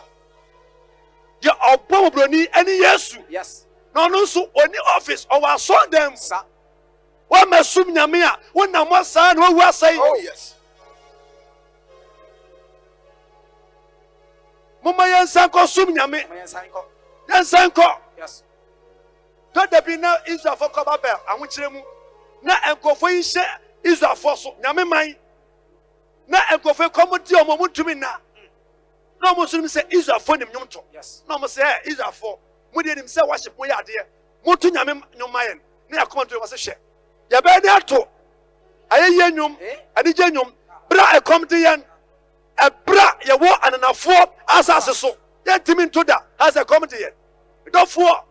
ye obom broni ani yesu yes no no so oni office o wa so dem sir wa masum nyame a wona mo sa na wu asai oh yes mama yansan ko sum nyame my sanko yansan ko yes to da bi na Israel for ko babel ahun kire mu na enkofo yi hye Israel for so nyame man na enkofo komodi o mo mutumi na mo so se Israel for nim nyumto yes na mo se Israel for mo de nim se worship mo ya de mutu nyame nyumayen na ya komando wo se hye ya be de ato ayeye nyum ade je nyum bra e komdi yen e bra ye wo ananafo asase so ye timi nto da as e komdi yen dofo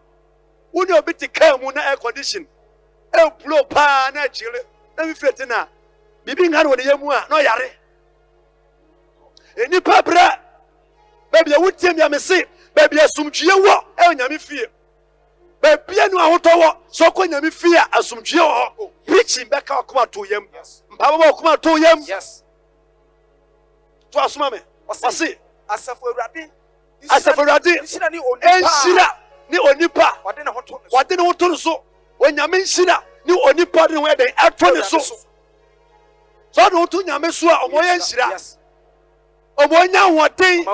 woni obi ti ka mu na air condition e blow pa na chile na mi fete na bibi ngare woni yemu a no yare eni pa bra baby wutem ya me se baby asumtwie wo e nyame fie baby anu ahotowo so ko nyame fie asumtwie wo preaching beka akoma to yam mpaba akoma to yam yes to asuma me wase asafo awurade enshira ni onipa wade ne hoto so onyame nshira ni onipa de ho eden eto ne so so de hoto nyame so a omoye nshira omonya hoden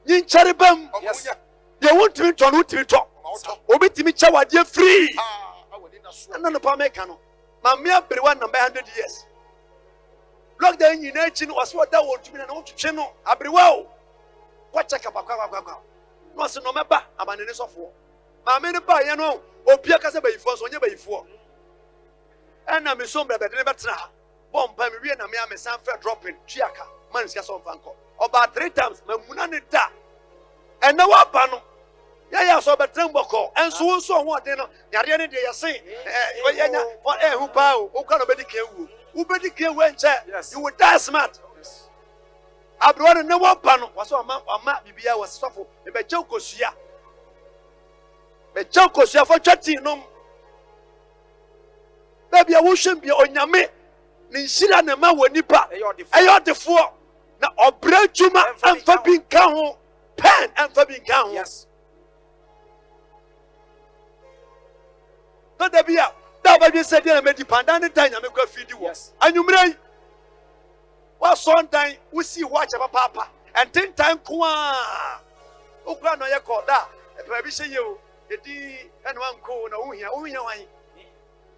nyi nchare bam ye wontimi to no wontimi to obitimi cha wade free ana no pa meka no ma me abrewa number 100 years lockdown nyina chi no waso da wontimi na wotwetwe no abrewa o kwa cheka kwa no se no meba amanene sofo ma me ne ba ye no obi aka se bayifo so onye bayifo ana me so mbebe de betra bompa me wie na me amesan fa dropping chiaka man sika so mfanko oba 3 times mamuna ne da ena wa ba no ya so betra mboko enso nso ho de no yare ne de yese yenya for hu pa o ka no bedike wu u bedike wu enche you will die smart abroad ne wa ba no waso ama bibia wasofo e be jekosua for twati no baby a wo hwem bia onyame ne nhira ne ma wonipa eyo defo na obra djuma amfa bi nka ho pen amfa bi nka ho yes No da bia. Da ba bi said na medi pandan dan na me kwa fidi wo. Anwumre. Wa son dan wo si ho acha papa. Enten tan ko a. Okura no ye ko da. E pa bi hye ye o. Edi eno anko na wo hia wan.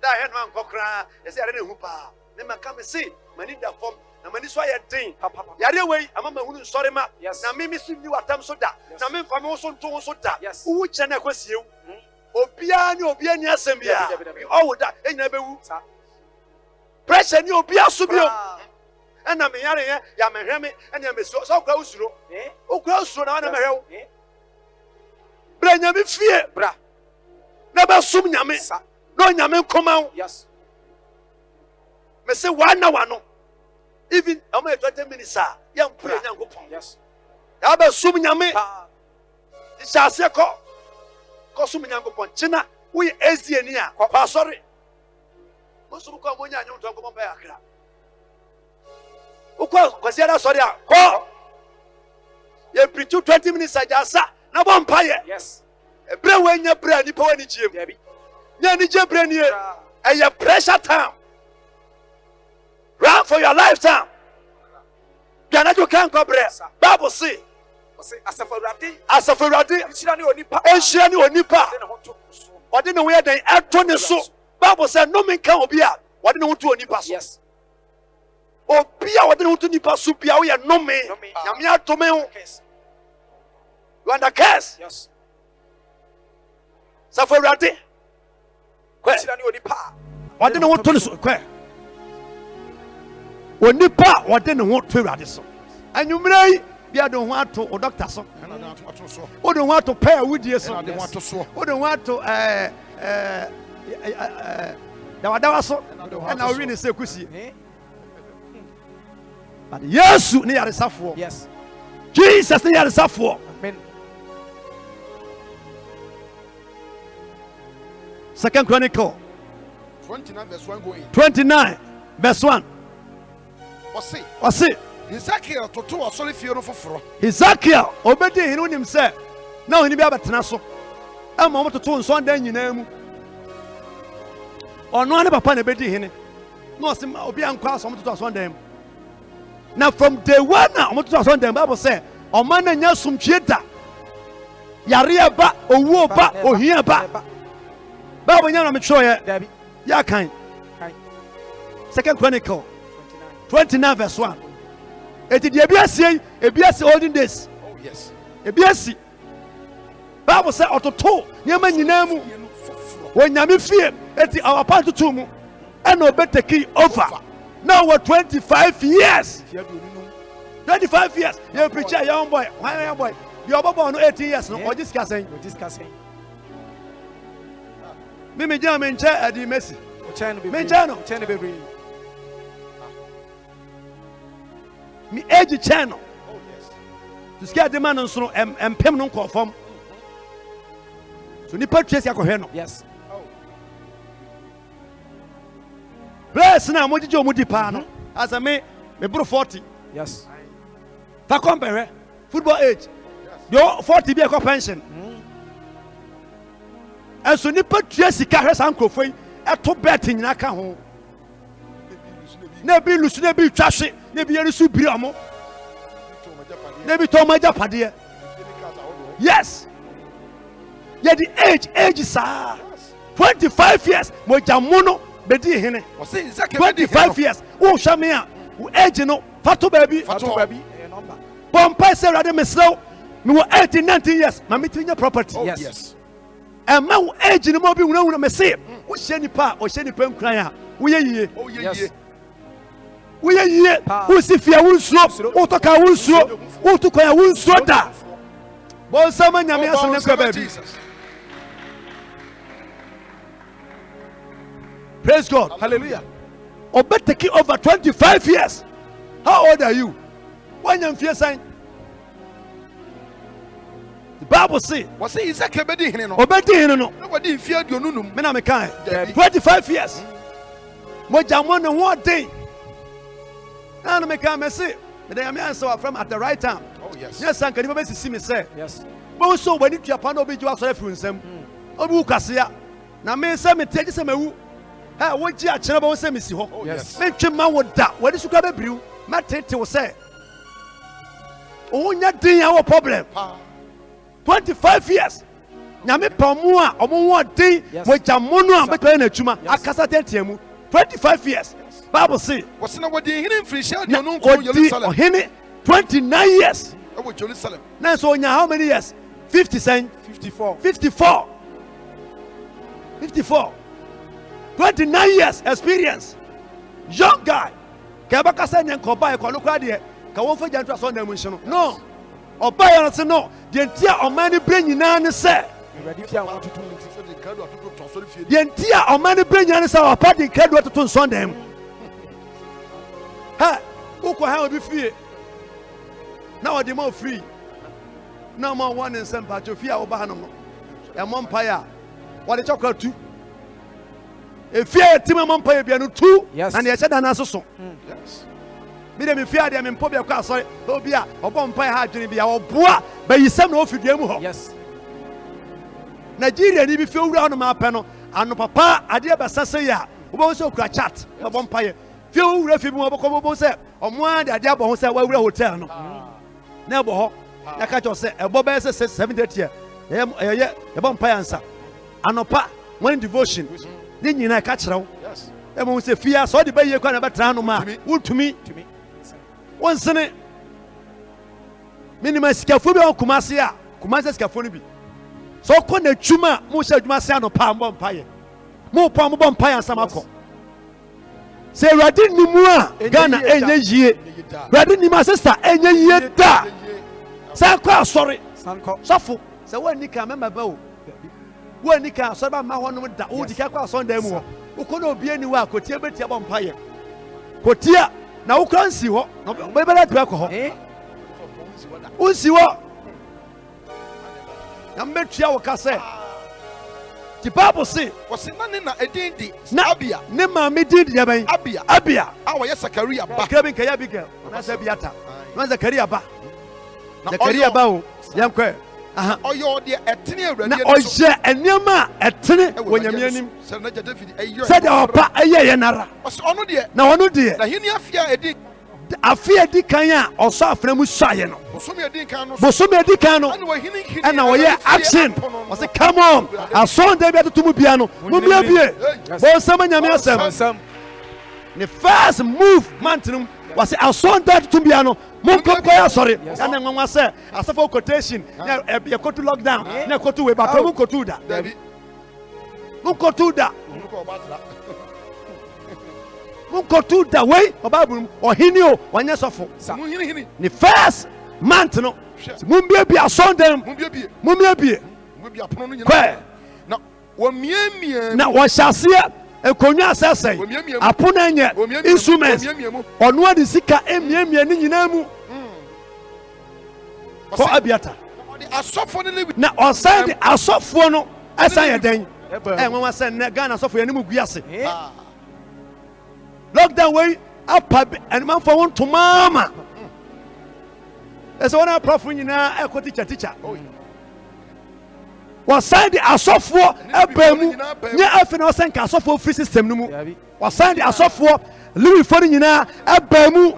Da he no anko kra. E se are na hu pa. Me maka me se mani da fom. Na mani so aye den. Yare wei amama hunu nsori ma. Na me su ni watam so da. Na me mfa me so nto so da. Wo kye na kwasie wu. Obia ni asem bia. Oh da enyina bewu. Pressure ni obia so bio. Ena me yare ya me hweme ena me so kwa usuro. Okura usuro na na me hwew. Bra nyame fie. Bra. Na ba sum nyame. No nyame nkoma. Yes. Me say one no. Even I'm 20 minutes sir. Yam pray nyankopon. Yes. Ya ba sum nyame. Isa se ko. Ko sum nyankopon china we ezie ni a. Pa sorry. Mo sum ko mo nya anyo to ko ba yakra. Ukwa kwasi ara sorry a. Ko. Ye preach 20 minutes ajasa na bo mpaye. Yes. Ebre we nya bra ni pa wani chiem. Nya ni je bra ni e. Eye pressure time. Run for your lifetime. Gana you can't go bread. Bible say. Asafaradi. Enshira ni onipa. Wadi no we den eto ne so. Bible say no man can obia. Wadi no to onipa so. Yes. Obia wadi no to onipa so bia we no me. Nyame atome ho. You under curse. Yes. Safaradi. Enshira ni onipa. Wadi no to ne so. Onipa wade ne ho twewade so anwumrei bia do ho ato o doctor so o do ho ato pa awudie so o do ho ato dawa so na o wi ne se kusie but Yesu ne yare safo. Yes. Jesus ne yare safo. Amen. 2 Chronicle 29 verse 1 going. 29 verse 1. Wasi Ezekiel toto asole fie no foforo. Ezekiel obedi hinu nim se na ohini bi abetena so ama omo toto nso dan nyina mu ono ane papa na bedi hini no osim obi ankwa so omo toto so dan mu na from day one na omo toto so dan Bible say omo na nya sumtwe da yare ba owu ba ohia ba Bible nya na me tro ye ya kan 2 Chronicle 29 verse 1. It is the olden days. Oh yes. Ebiasi. Bible say ototo nyama nyina mu. When nyame fie eti our part to mu and obeteki over. Now we're 25 years. 25 years. You preach a young boy. Why young boy? You are no 18 years no or discussing. Me jam in chair at the Messi. Me me age channel. Oh yes. To scare the man on so pem no conform. So ni purchase yakohwe no. Yes. Oh. Bless na mo jije omudi pa no. As me bro 40. Yes. Ta compare football age. Yo 40 be a pension. And so ni purchase ka hwe san krofo yi eto bet nyina ka ho. Na bi lusu na bi twahwe na bi yeru su biri amo na bi to maja pade. Yes. Yeah, the age sir 25 years mo jamono bedi hene 25 years wo hwa me a wo age no fato baby number pompa say rade meslow me wo 18 19 years ma metinya property. Yes. And ma wo age no mo bi wuna me say wo hye nipa o hye nipa nkran a wo ye yie. Oh ye. We are here. Who see fear? Who slow? Who talk? Who slow? Who to call? Who slow down? But someone you may have baby. Praise God. Hallelujah. Obeteki over 25 years. How old are you? When you fear sign? The Bible says. What say Ezekiel obedi hene no? Obedi hene no. Nobody fear you no no. Me na me kan. 25 years. Mo jamon no one day. And me come say, me answer from at the right time. Oh yes. Yes, and can you see me say? Yes. But so when you Japan obi you are sorry for him. Obi ukasia. na me say me tie say mewu ha wo gi a kire ba wo say me si ho me twe ma wo da wo de suka be briu ma tete wo say o nya din a wo problem 25 years nyame pamu a omo wo din wo jamono a beto na atuma akasa tete mu 25 years Bible say what's na what the hidden free shall you know Jerusalem 29 years Jerusalem now so nya how many years 50 cent 54 29 years experience young guy ka ba kasa nyen ko ba e ko lokwa de ka won fa jantu aso na mu hye no oba ya no se no de ntia omani bre nyina ne se de ntia omani bre nyina ne se opa de kadu atoto Sunday mu ha uko ha obi fie na odi mo free na mo one in sem pa fie a wo ba ha no e mo mpaya wo de chokra tu e fie etima mo mpaya bia no tu na ne e cheda na soso yes me de me fie ade me mpo bia kwa asori obi a obo mpaya ha adwene bia wo boa ba yisem na ofidua mu ho yes Nigeria ni bi fie wura no ma pe no ano papa ade ba sase ya wo bo so okura chat na bo mpaya fie wura fie bi mo bo se omo ade abo ho se wa wura hotel no na bo ho na ka cho se ebo be se 7:30 ye bo mpaya nsa anopa one devotion ni nyina ka kire wo e mo se fie so de ba ye kwa na ba tra no ma wutumi won sene minima sikafo bi on kumase a kumase sikafo no bi so ko na twuma mo hye adwuma se anopa mo mpaye mo pa mo mpaye ansam akọ se Awurade nimu a Ghana enye yie Awurade nimu sister enye yie da sa kwa asori sofo se wani ka mema ba o wani ka asori ba ma hono da o di ka kwa asori da mu ho uko na obi ani wa kotie betia bo mpaye kotia na wo kran si ho no be bela tu akọ ho unsi wo na metua wo ka se the Bible say what's na edin di Abia ne ma me di ya ben Abia awo ye Zakaria ba Kevin Kaya Bigel na se biata na Zakaria ba Zakaria ba o yankwe aha oyo de etene Awurade na oje enema etene wonyame anim se de opa eye ye nara ono de na ono de na hini afia edin afia di kan a oso afra mu suaye no bosomi edi kan no na wo ye action o say come on ason de bia tutu mu bia no mumle bie bo sama nyame asem the first movement no was say ason de tutu bia no mon ko ya sorry ya na nwanwa say asofo quotation na e ko to lockdown na ko to we ba to mu ko to da Munkotu da way Bible ohini o wanya sofo the first month no mumbie bia sondem mumbie bia kwa na wo miemie na wo hyase ekonwa asese apona nye instruments ono adi sika emiemie ni nyina mu ko abiata asofo ne na osan di asofo no asan ye den nwanwa se ne Ghana asofo ye ni mu guase lockdown way up and man for one to mama. There's one prophet nyina e teacher. Was signed the asofo ebemu nya afi na osen ka asofo free system no mu. Was signed the asofo Louis for nyina ebemu.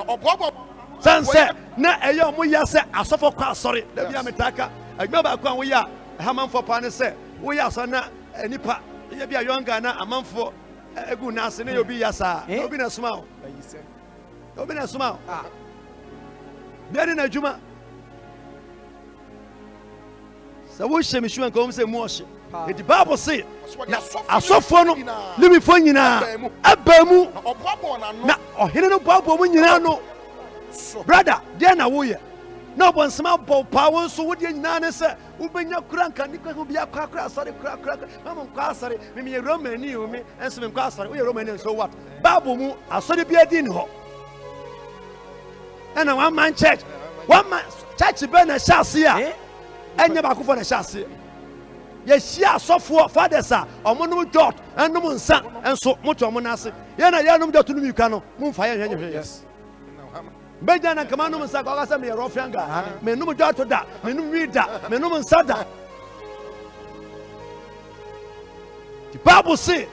Sanse na eyo mo ya se asofo kwa sorry. Da bia metaka adwa ba kwa wo ya haman for pa ne se wo ya so na nipa ye bia yonga na amanfo egu na ase ne obi yasa obi na suma bia na adwuma sa wo hye me hwe nka wo se mu ohye the Bible say na asofo no libi fo nyina abamu na ohene no boabo mu nyina no brother dia na wo ye na obonsema bo pa won so wo dia nyina ne se wo benya kura nka ni kwa bia kwa sare kura mama kwa sare me ye romani o me enso me kwa sare wo ye romani so what Bible mu asore bia di ni ho na one man church be na shase a enya ba ko for na shase ye hia asofo fathers a omonum dot enum nsa enso moto omo na ase ye na ye num dot no mi kwa no mumfa ye hwe yes beja na kama num nsa kwa kasa me rofianga me num dot da me num wi da me num nsa da The Bible say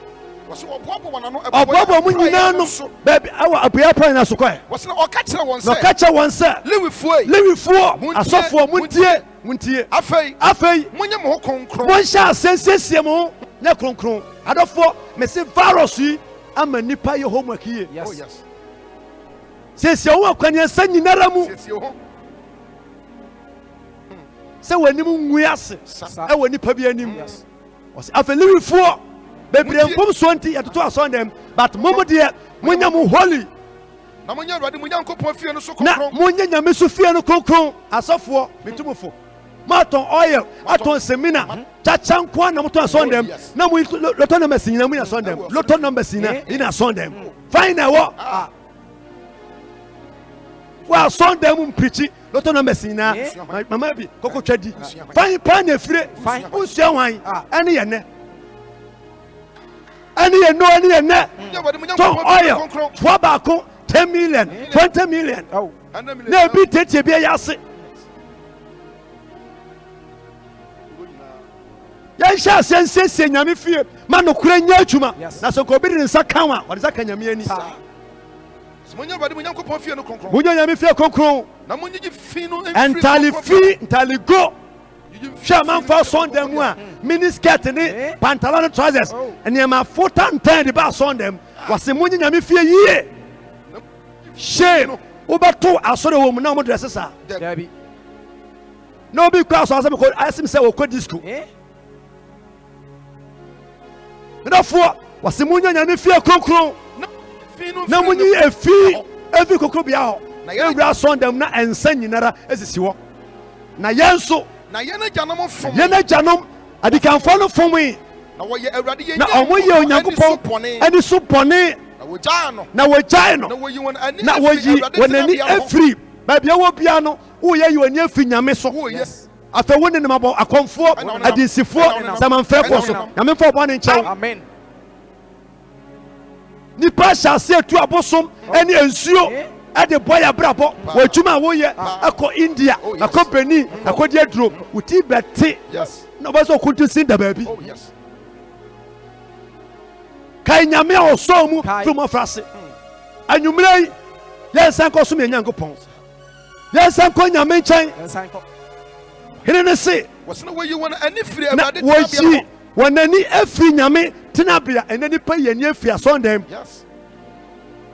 wɔsi ɔboaboa wɔn ano ɔboaboa mu nyinaa no baabi awɔ apueɛ pɔn na so kɔɛ wɔsi na ɔka kyerɛ wɔn na ɔka kyerɛ wɔn sɛ lewifoɔ asɔfoɔ muntie afei monyɛ mo ho kronkron monhyɛ asɛnsiesie mo ho nyɛ kronkron adɔfoɔ mesi virus yi ama nipa yɛ homework yie siesie ho akwanyansa nyinara mu sɛ w'anim nwui ase ɛwɔ nipa bi anim ɔsɛ afei lewifoɔ bebree mpom so nti yɛtoto asɔn dɛm but momo deɛ monya mo holy na monya awurade monya nkɔpɔn fie no so na kronkron monya nyame so fie no kronkron asɔfoɔ metumfo matɔn oil atɔn semina chacha nkoa na motɔn asɔn dɛm na mo lotɔ numbers nyina mo nya asɔn dɛm lotɔ numbers nyina ina asɔn dɛm fine na ɛwɔ wa asɔn dɛm mu mpirikyi lotɔ numbers nyina mama bi kɔkɔ twa di fine pan na efire wonsua hwan ɛne yɛ nɛ ɛne yɛ no ɛne yɛ nɛ tɔn oil toa baako 10 million 20 million na ebi tete bi ɛyɛ ase yɛnhyɛ asɛ nsiesie nyame fie ma nokora nya adwuma na sɛ nka obi de ne nsa ka wa ɔde nsa ka nyame ani monya awurade monya nkɔpɔn fie no kronkron monya nyame fie kronkron na monyegye fi no ɛntale fi ntale go hwɛ amanfa sɔndɛm mu a mini skirt ne pantalon ne trousers nneɛma fota ntan de ba sɔndɛm wɔse monye nyame fie yie shame wobɛto asɔre wɔ mu na ɔmo dresse saa na obi kɔ asɔre asɛm kɔ asim sɛ wɔkɔ disco ndɔfoɔ wɔse monye nyame fie kronkron na monye efi kokoro bia hɔ ewura sɔndɛm na ɛnsa nyinara esisi hɔ na yɛn nso na yɛn agyanom fom yɛn agyanom adikanfoɔ no fom yi na wɔyɛ awurade yɛn na ɔmo yɛ onyankopɔn ɛne so bɔne na wɔgyae no na woyi wɔn ani afiri baabi a wɔ bia no woyɛ yi wɔn ani afiri nyame so afei wo ne ne mabɔ akɔmfoɔ adinsifoɔ samanfɛfoɔ so nyame mfa ɔbɔ ne nkyɛn nipa hyɛ ase atu abosom ɛne nsuo ɛde bɔ yɛ abrabɔ wɔ adwuma a woyɛ akɔ India akɔ Benin akɔ di aduro wo ti bɛte na ɔbɛ sɛ ɔkuntu sin da baabi kae nyame a ɔsɔɔ mu firi mu afra ase anwummerɛ yi yɛnsan kɔ som yɛ Nyankopɔn yɛnsan kɔ nyame nkyɛn hene ne se na wɔyi wɔn ani afiri nyame tenabea ɛnɛ nipa yi ani afiri asɔndɛm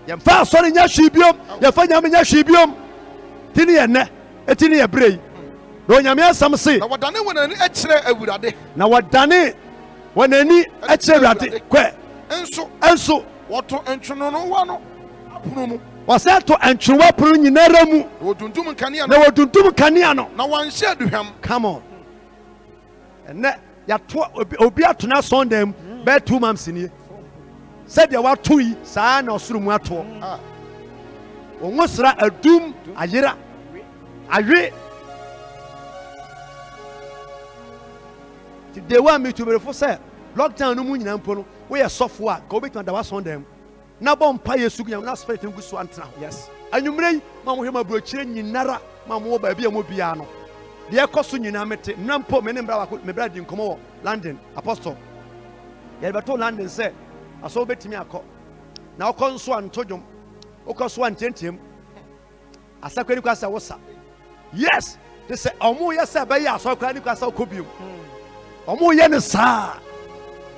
yɛmfa asɔre nya hwee biom yɛmfa nyame nya hwee biom ti ne yɛ nnɛ ɛti ne yɛ berɛ yi na onyame asɛm se na wɔdane wɔn ani akyerɛ awurade kɔ ɛnso wɔto ntwenowa no apono mu wɔsɛ to ntwenowa pono nyinara mu na wɔdundum kanea no na wɔnhyɛ aduhwam come on ɛnɛ yɛto obi ato no asɔndɛm mu bɛɛ 2 months nie sɛdeɛ wato yi saa na ɔsoro mu atoɔ ɔnwo sra adum ayera awe ti de wa mi tuberefo sɛ lockdown no mu nyina mpo no woyɛ sɔfo a ka wobɛtumi da wasɔndɛm na bɔ mpa Yesu gu na spirit ngu so antena ho anwummerɛ yi ma mohwɛ ma burokyire nyinara ma mowɔ baabi a mo biara no deɛ ɛkɔ so nyinaa mete mna mpo me ne mbra di nkɔmmɔ wɔ London Apostle yɛbɛto London sɛ asɔ wobɛtumi akɔ na wokɔ nso a nto dwom wokɔ so a ntiantiam asakwa ni kwa sɛ wosa yes te sɛ ɔmo yɛ sɛ bɛyɛ asɔ kwa ni kwa sɛ wokɔ biom ɔmo yɛ ne saa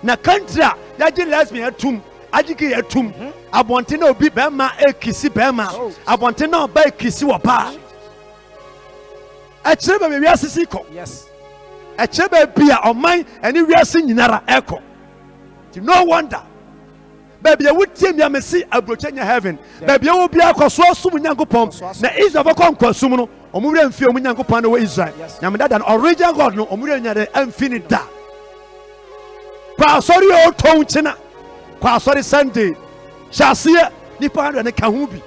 na country a yɛgye lesbian atum agyike yɛ atum abɔnten na obi bɛrima ekisi bɛrima abɔnten na ɔba ekisi wɔ baa ɛkyerɛ baabi wiase si kɔ ɛkyerɛ baabi a ɔman ɛne wiase nyinara ɛkɔ ti no wonder baabi a wotie mi amesi aburokye nya heaven baabi a wo bia akɔ so asum Nyankopɔn na Israel kɔ nkɔsum no ɔmo wura mfie ɔmo Nyankopɔn no wɔ Israel nyamedada no original God no ɔmo wura nya de amfi ni da kwa asɔre o tɔn kyena kwa asɔre Sunday hyɛaseɛ nipa 100 ne ka ho bi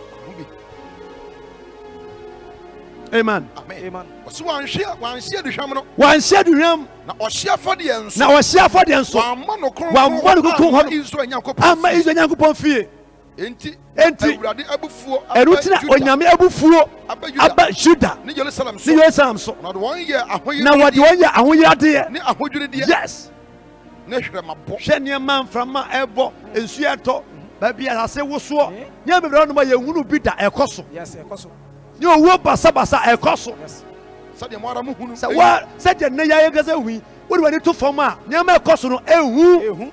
amen wɔsi wɔnhyɛ aduhwam no wɔnhyɛ aduhwam na ɔhyɛ afɔdeɛ nso wɔamma no kronkron ama Israel Nyankopɔn fie enti awurade abufuo ɛno tena onyame abufuo aba Juda ne Jerusalem so na wɔde wɔn yɛ ahoyeradeɛ ne ahodwirideɛ yes hwɛ nneɛma mframa ɛbɔ nsuo ɛtɔ baabi asase wosoɔ nneɛma bebree no ma yɛhunu bi da ɛkɔ so ne owuo basabasa ɛkɔ so sɛdeɛ nnɛ yɛayɛ kasa hui wode w'ani to fam a nneɛma ɛkɔ so no ɛhu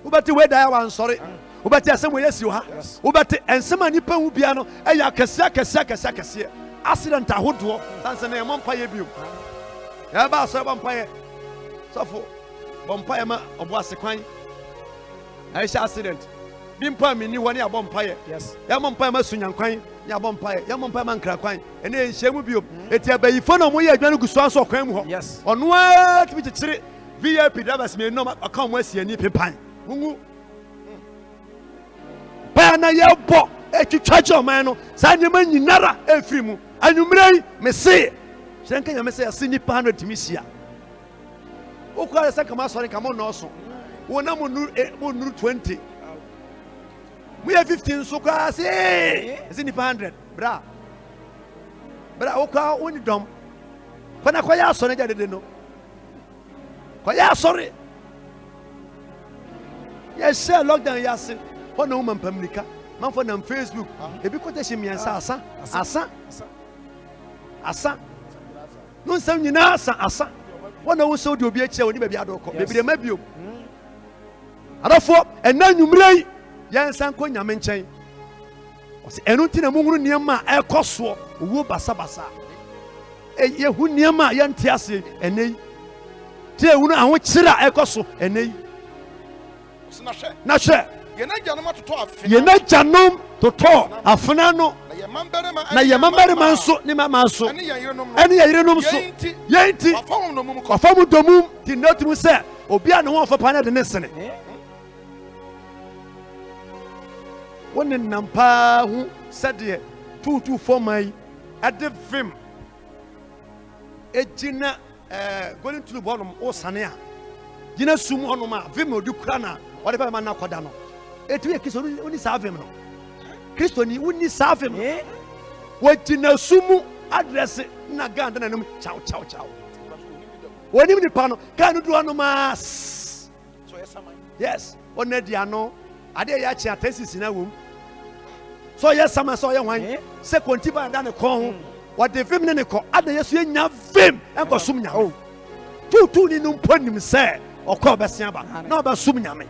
wobɛte weida yɛ wansɔre wobɛte asɛm wɔ yɛsi wɔ ha wobɛte ɛnsɛm a nnipa hu bia no ɛyɛ akɛseɛ accident ahodoɔ sanse na yɛmmɔ mpayɛ biom yɛbɛ asɔre bɔ mpayɛ sɔfo bɔ mpayɛ ma ɔbo ase kwan ɛhyɛ accident bi mpa menni hɔ ne yɛabɔ mpayɛ yɛmmɔ mpayɛ ma sunyankwan ne yɛabɔ mpayɛ yɛmmɔ mpayɛ ma nkrakwan ɛne yɛnhyia mu biom ɛti abayifo na ɔmoyɛ adwuma no gu so anso ɔkwan mu hɔ ɔno a tumi kyekyere vip drivers mmienu ɔka ɔmo asiani pepan mungu paa na yɛbɔ ɛtwitwa gye ɔman no saa nneɛma nyinara ɛfiri mu anwummerɛ yi mese hyerɛ nka nyame sɛ yɛse nnipa 100 tumi hyia wokora sɛ kama asɔre nka monnɔɔso wo na monnuru 20 moyɛ 15 nso koraa se ɛsɛ nnipa 100 bra wokora woni dɔm kɔna kɔyɛ asɔre gya dede no kɔyɛ asɔre yɛhyɛ lockdown yɛase hɔ na woma mpammirika manfo nam Facebook ebi kɔtɛ hyɛ mmiɛnsa asa no nsɛm nyinaa asa hɔ na wo sɛ wode obi akyia woni baabi adɔkɔ bebree ma biom adɔfoɔ ɛna nnwummerɛ yi yɛnsa nkɔ nyame nkyɛn ɔsɛ ɛno nti na mohunu nneɛma a ɛkɔ soɔ owuo basabasa yɛhu nneɛma a yɛnte ase ɛnɛ yi nti ɛhunu ahokyere a ɛkɔ so ɛnɛ yi na hwɛ yɛnagyanom totɔ afena no na yɛ mmabarima nso ne mama nso ɛne yɛ yerenom so yɛnti ɔfa mu domum ti nna otum sɛ obi a ne ho ɔfa paa ne de ne sene wo ne nam paa ho sɛdeɛ tuutuu fɔma yi ɛde vim ɛgyina golden tube hɔnom wosane a gyina sum hɔnom a vim ɔde kura na ɔde bɛma no akɔda no ɛtumi yɛ kristo woni saa vim no kristo ni woni saa vim no wɔgyina sumu adrɛse na ganda na nom kyao wɔnim nipa no kaa no duru hɔnom a yes ɔna di ano adeɛ yɛ akye atasisi na wom sɛ ɔyɛ sama sɛ ɔyɛ hwan sɛ konti ba da ne kɔn ho wɔde vim ne ne kɔ ada yɛ so yɛnya vim ɛnkɔsom nyame tuutuu ni no mpo nim sɛ ɔkɔ ɔbɛsia ba na ɔbɛsom nyame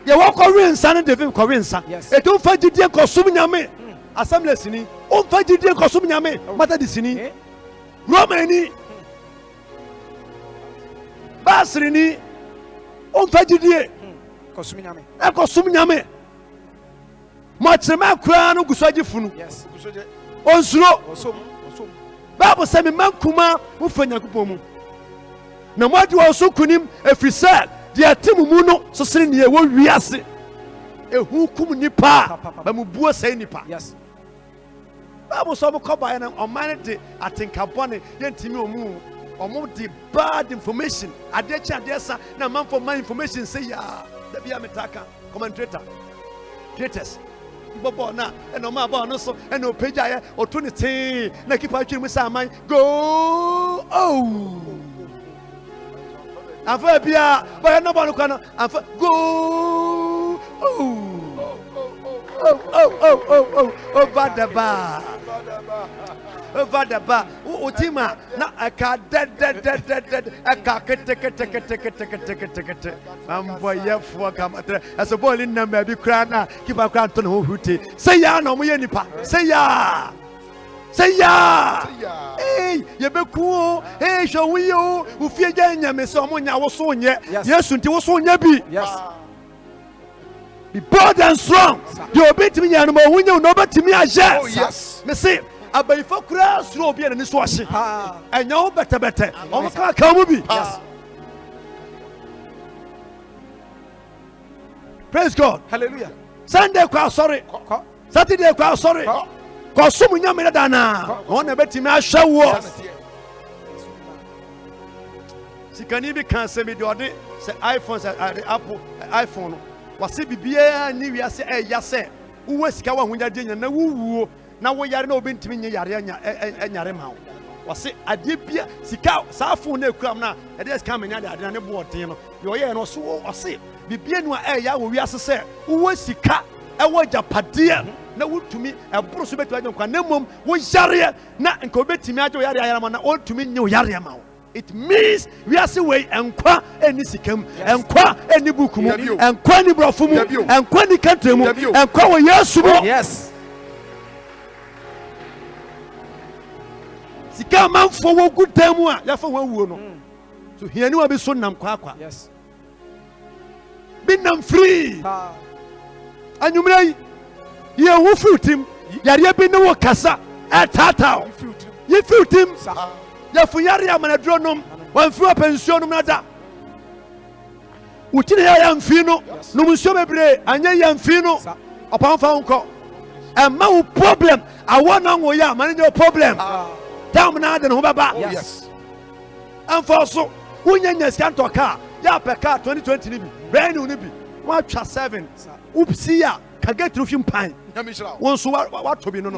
yɛwɔ kɔwe nsa no de vim kɔwe nsa ɛti womfa gyidie nkɔsom nyame assembly sini womfa gyidie nkɔsom nyame matadi sini romani baasireni womfa gyidie ɛnkɔsom nyame mɔkyerɛma koraa no gu so agye funu ɔnsuro bible sɛ mema nkuma mofa nyankopɔn mu na moade wɔ so kunim ɛfiri sɛ deɛ ate mu mu no so sere neɛ ɛwɔ wiase ɛhu kum nnipa a ba mu buo sɛe nnipa bible sɛ ɔmokɔ baeɛ no ɔman no de atenkabɔne yɛntimi ɔmo de bad information adeɛ kyi adeɛ sa na manfo ma information sɛ yaa da bia metaka commentator traitors bɔbɔ na ɛna ɔma abɔ no so ɛna ɔpagyaeɛ ɔto ne tee na kipa atwiri mu sɛ aman go amfa bia bɔyɛ no bɔ no kwa no amfa go over the bar utima na aka dead aka kete mambo yefo kamatre aso boli na ma bi kra na kiba kra to no huti say ya na mo ye nipa say ya ye beku hwe wi yo u fie gya nyame se omo nya wo so nye yesu nti wo so nya bi be bold and strong you obetimi nya no mo hunya no obetimi aje me say abayifo kura suro obi na ni so ahye enya wo bete omo ka mu bi praise God hallelujah Sunday kwa sorry Saturday kwa sorry ko sumu nya me da na wona betimi ahwe wo sikani bi kan se me de ode se iPhone se Apple iPhone no wase bibia ni wiase eya se wo sika wa hunya de nya na wuwuo na wo yare na obi ntimi nye yare nyare ma wo wase ade bia sika saa phone na ekuram na e dey scam nya de ade na ne bo oden no ye oye no so wase bibia nu a ya wo wiase se wo sika e wo japade na wotumi e boro so betu agye kwa na mom wo yare na nka obetimi agye yare yare ma na wotumi nye yare ma wo. It means we are way and qua any sikam and qua any book and qua any brofumu and qua any country and qua yes. Sika man for good time ya for one no. So here no be so nam kwa. Yes. Be nam free. Anyumre ye wo fruit him. Yare be no kasa e tata. You fruit him. Ya fuyari ya manadronom wanfiwa pensionum nada utine ya mfino numusio bebre anye ya mfino opamfa unko emma wo problem awona ngo ya manenye problem tam na ade no baba yes amfa so unyanya skanto ka ya peka 2020 ni bi brand new ni bi wa twa 7 upsi ya kage trufim pan won so wa tobi no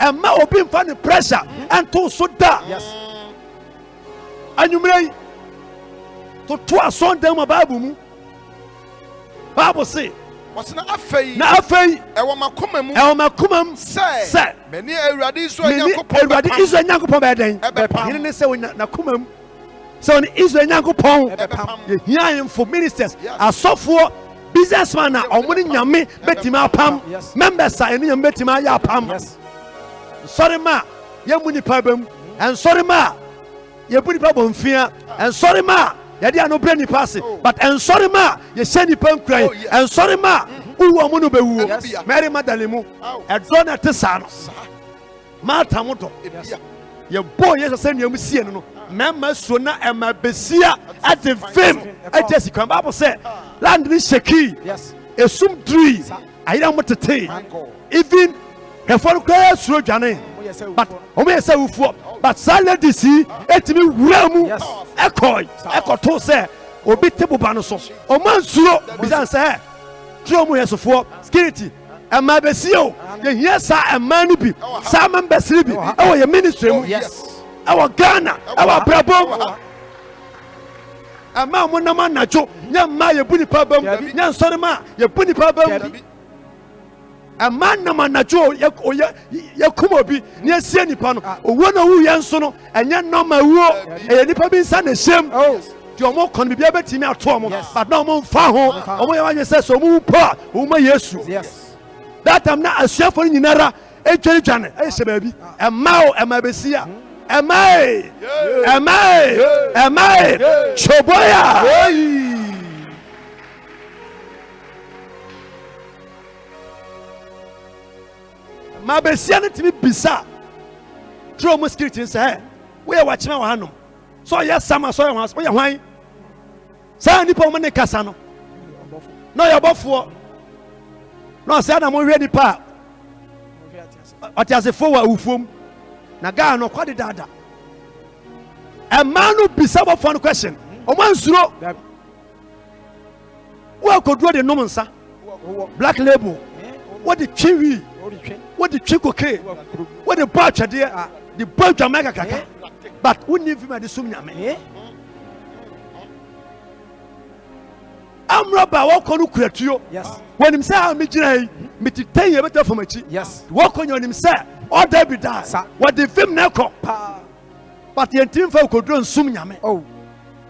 emma obi mfa ne pressure ento so da yes anyumrei to asondam Bible mu Bible say what's na afei e wo makoma mu say meni awurade Israel Nyankopon be den yene ne se na koma mu so on Israel Nyankopon ye hia for ministers asofo businessman na omuni nyame betima apam members a eni nyame betima ya apam sorry ma ye muni pabam and sorry ma ye buni pa bonfia and sorry ma ye dia no bre ni pass but and sorry ma ye she ni pan kran and sorry ma uwo mu no bewuo Mary Magdalene mu e do na tesa no Martha moto ye boy ye se nua mu sie no mema so na e ma besia at the fame at just come Bible say land ni sheki yes esum tree ayira motete even hefo kwa suro dwane but o me say ufuo but salad see etimi wuramu ekoto say obi tebuba no so o mansuro bizan say tro mu yesofo security ema besio ye hia sa ema no bi sa members bi e wo ye ministry mu yes e wo Ghana e wo brabom ema mo na manacho nya ma ye buni pa bam nya nsore ma ye buni pa bam a man na manacho ye kumobi ne sie nipa no owo na wu ye nso no enye normal wuo e nipa bi nsa na shem ti omo kon bibia betimi ato omo but na omo mfa ho omo ye wanye se so omo pa omo Yesu that am na asuafo nyinara e twere dwane e hye baabi e mao e ma besia e mai choboya ma besia ne timi bisa tro mo security say we ya wachema wa hanom so yes sama so ya hwan sa nipa mo ne kasa no no ya bofo no say na mo hwe nipa otiasefo wa ufom na ga no kwade dada a man who bisa bofo no question o man suro wa koduro de nomonsa black label what the chiwi what the chikoke what the batch there the boy Jamaica kaka but who need him at the sum nyame am rubber walk on kuretuo yes when him say am gina me ti 10 years better for machi yes walk on him say all there be that what the film na ko but the team for kodro sum nyame oh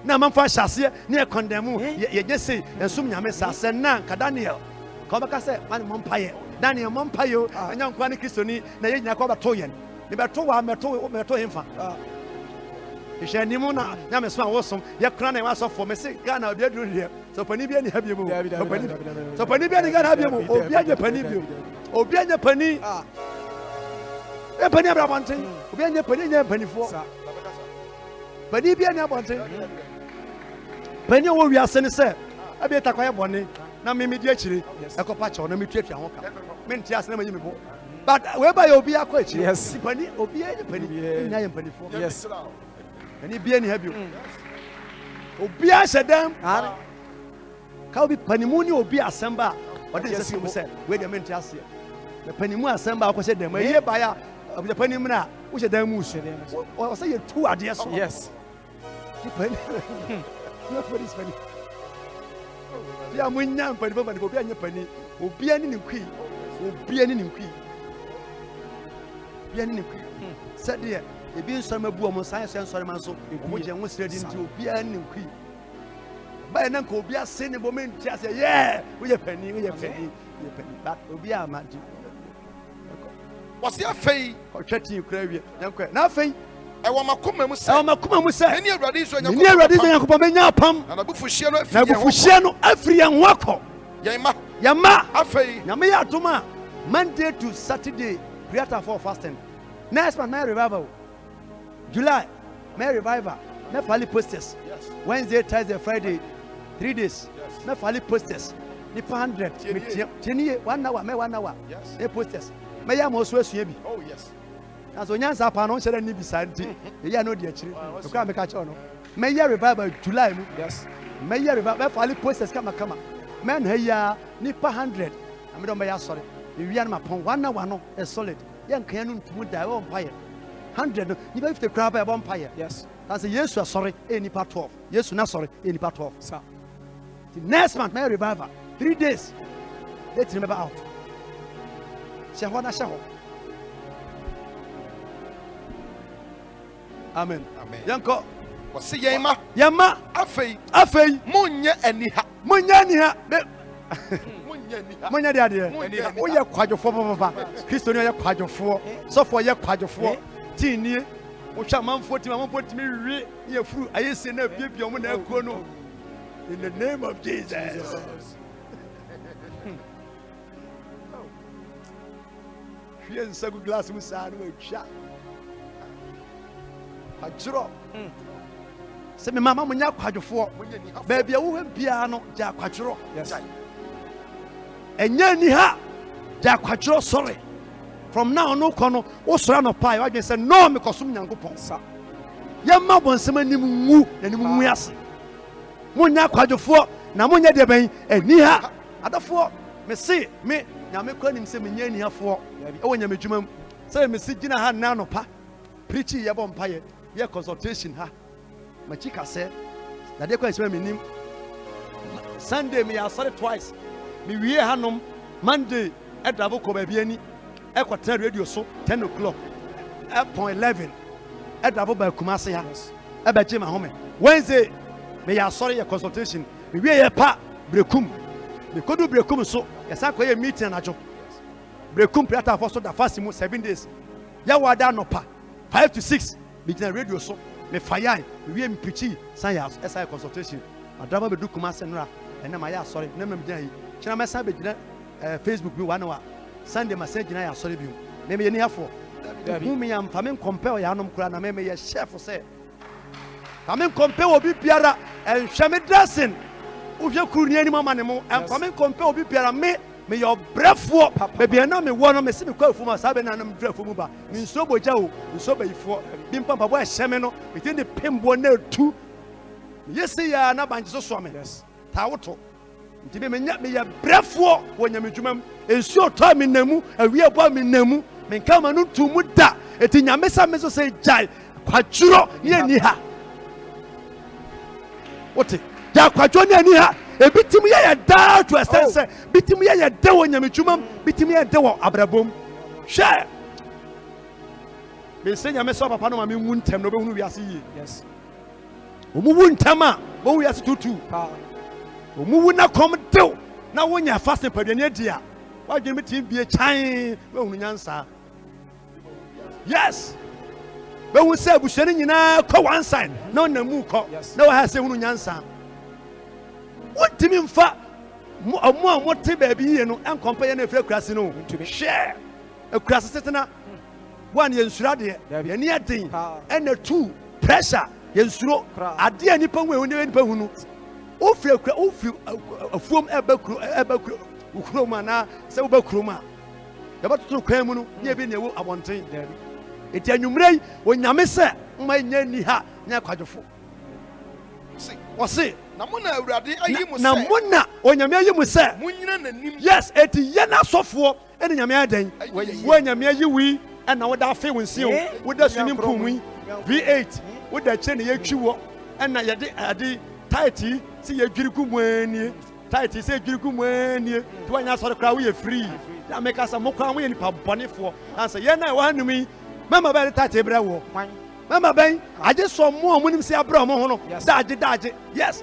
na man fa hyase na condemn ye je say sum nyame sa se na ka Daniel ko baka say man mo mpaye Daniel mo mpaye anya nkwa ne kristoni na ye nya ko ba to yen ne be to wa meto himfa ishe ni mu na nya me so awosom ye kra na wa so for me say Ghana obi aduru here so pani bi ani ha bi mu so pani bi ani Ghana ha bi mu obi anya pani bi obi anya pani e pani abra bonten obi anya pani nya pani fo pani bi ani abonten pani wo wi ase ne se abi takwa bone na me medi akire ekopa che na metuatua ho ka me ntia ase na manyi me bo but we ba ye obi akwa akire yes pani obi anya pani nya ye pani fo yes ani bi ani ha bi obi a sedam ka obi pani mu ni obi asemba o de se se we de me ntia ase the penimu assemble ko se dem ye ba ya the penimu na wo se dem mu so o say you two ade so yes the penimu no for this penimu ya munya penimu ba obi anya penimu obi ani ne nkwi obi ani ne nkwi obi ani ne nkwi said there ebi nsọ mabu omo science nsọ man so omo je ho sredi nti obi ani ne nkwi ba na nka obi ase ne bo menti ase we ye penimu but obi amadi was there fei o twati kura wie yankwa na fei e wo makoma mu se meni awrade so yakopɔ menya apam na bufu hye no afiri yan ho akɔ yɛma afei nyame yɛ adom a Monday to Saturday prayer for fasting next month my revival July my revival my fali posters Wednesday Thursday Friday 3 days my fali posters ni 100 tinie 1 hour me 1 hour e posters me ya mo so asua bi oh yes na so nyansa pa no hyere ni bisa nti e ya no de akire to kwa me ka che no me ya revival July mu yes me ya revival me fali posters kama me na ya ni 100 am do me ya sorry e wi an ma pon 1 hour no e solid ya nkan no ntumu da e empire 100 no ni ba 50 crab e empire yes that's Yesu sorry e ni pa 12 Yesu na sorry e ni pa 12 sir the next month my revival 3 days let's remember out Shahwana Shaho. Amen. Yanko. Wasi yema. Yama. Afei. Munye eniha. Munye de. Oye kwadwofo papa. Kristo ne oye kwadwofo. Sofo oye kwadwofo. Tinie. Wo twa manfo ti mi wi ye furu ayese na biebia mo na akuo no. In the name of Jesus. Yes, a good glass of sand with shot. I draw. Say, Mamma, when you're quite for baby, I will piano, Jack Quatro. Yes, and Yaniha, Jack Quatro, sorry. From now, no corner, or surround of pie. I just said, no, because some young ponsa. Young mother wants some moo and mouyas. Munya quadro, Namunya de Bain, and Niha, other four, me see me. Now me call him say me nyani afo e wonya medwuma say me si gina ha na no pa preach ye bon paye ye consultation ha ma chika say na de kwa me nim Sunday me asare twice me wie hanom Monday e dabo ko ba biani e kwata radio so 10 o'clock upon 11 e dabo ba kumase ha e ba jima home Wednesday me ya asare ye consultation me wie ye pa brekum me kodu brekum so yesa ko ye meeting na jo brekum prayer for so da fast mu 7 days ya wada no pa 5 to 6 me gina radio so me fire me wie me preach science SI consultation adaba be du kuma senra ena ma ya sorry na me gina yi kina me sa be gina Facebook bi one hour Sunday ma say gina ya sorry bi me me ye ni afo mu me yam fa me compare ya anom kura na me ye chef say fa me compare obi biara en hwe me dressing Uvye kuru ni mama ne mo and come compare obi biara me your brefo baby na me wo no me se me kwa fu ma sabe na na me brefo mu ba me nso boja o nso ba ifo bi mpampa bo ehye no me tin de pembo na tu yesi ya na banji so so me ta woto nti me nya me ya brefo wo nya me dwumam ensu to me namu awie bo me namu me nka ma no tu mu da eti nya me sa me so say jai kwadwuro ne ni ha wote ja kwadwo ne ani ha ebitim ye da to sense bitim ye de wo nyamedwumam bitim ye de wo abrabom hwe me senya me so papa no ma me wu ntem no be hunu wiase yi yes omu wu ntem a wo wiase tutu omu wu na kom dew na wonya fast paduane dia wadwe me tim bie chan we hunu nyansa yes be hu se abusuane nyina ko one side na onamu ko na wa ha se hunu nyansa what do you mean for more baby? You know, and compare no crasi no to share a crassetana 1 year surade, and near thing, and the 2 pressure, yensuro, a dear nippon will never know. Oh, feel a foam croma, so croma. About to cremuno, near being a one thing. It's a number when Yamesa, my nanny ha, near quadrofo. See, na mona onyame ayi mu se yes eti ye na sofo ene nyame adan wo nyame ayi wi ena wo da fe wonsi o wo da swimming pool mu V8 wo da che ne yetwi wo ena ye de ade tight si ye dwiri ku mu ani tight si ye dwiri ku mu ani to anya so kra wo ye free na make us mo kwa wo ye nipa bonefo answer ye na wo hanumi mama ba tight e bra wo mama ben aje so mo omunim se abra mo ho no daje yes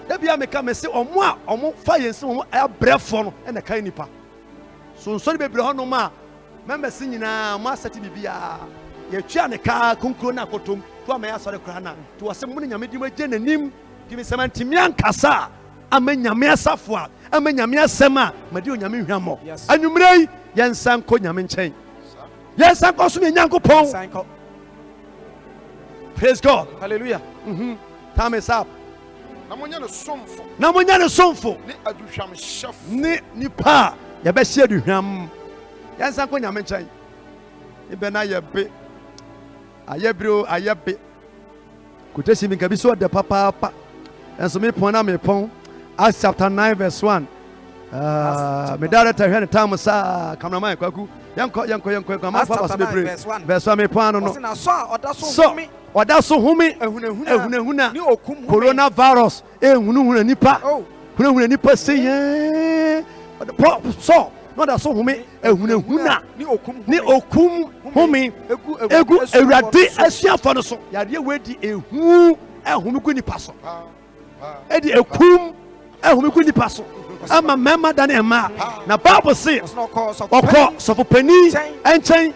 da bia me ka me se omo a omo fa yense omo abrefo no e na kan nipa so nsori bebre ho no ma mama se nyina mo asati bibia ye twa ne ka konkro na kotom to ama ya sori kra na to wose mo ne nyame di ma je nanim di me semantimi ankasa amanyame asafo a amanyame asema ma di onyame hwamo anwumrei yensan ko nyame nchen yensan ko so me nyankopon. Praise God. Hallelujah. Time is up. Namunya ne somfo. Ni aduhwam chef. Ni nipa ya be hye aduhwam. Yansan ko nyame nchen. Ibe na ye be. Ayebro ayebe. Kutesi mi kabi so de papa. Enso me pon na me pon. Acts chapter 9 verse 1. Me director here time sa cameraman kwaku. Yanko ma fa so bebre. Verse 1 me pon no. So oda so humi ehunahuna coronavirus ehunahuna nipa hunahuna nipa sey so no da so humi ehunahuna ni okum humi egu ewrade asuafo no so yade wedi ehu ehumi ku nipa so edi ekum ehumi ku nipa so ama mema da na ema na Bible say okọ sofopani enchen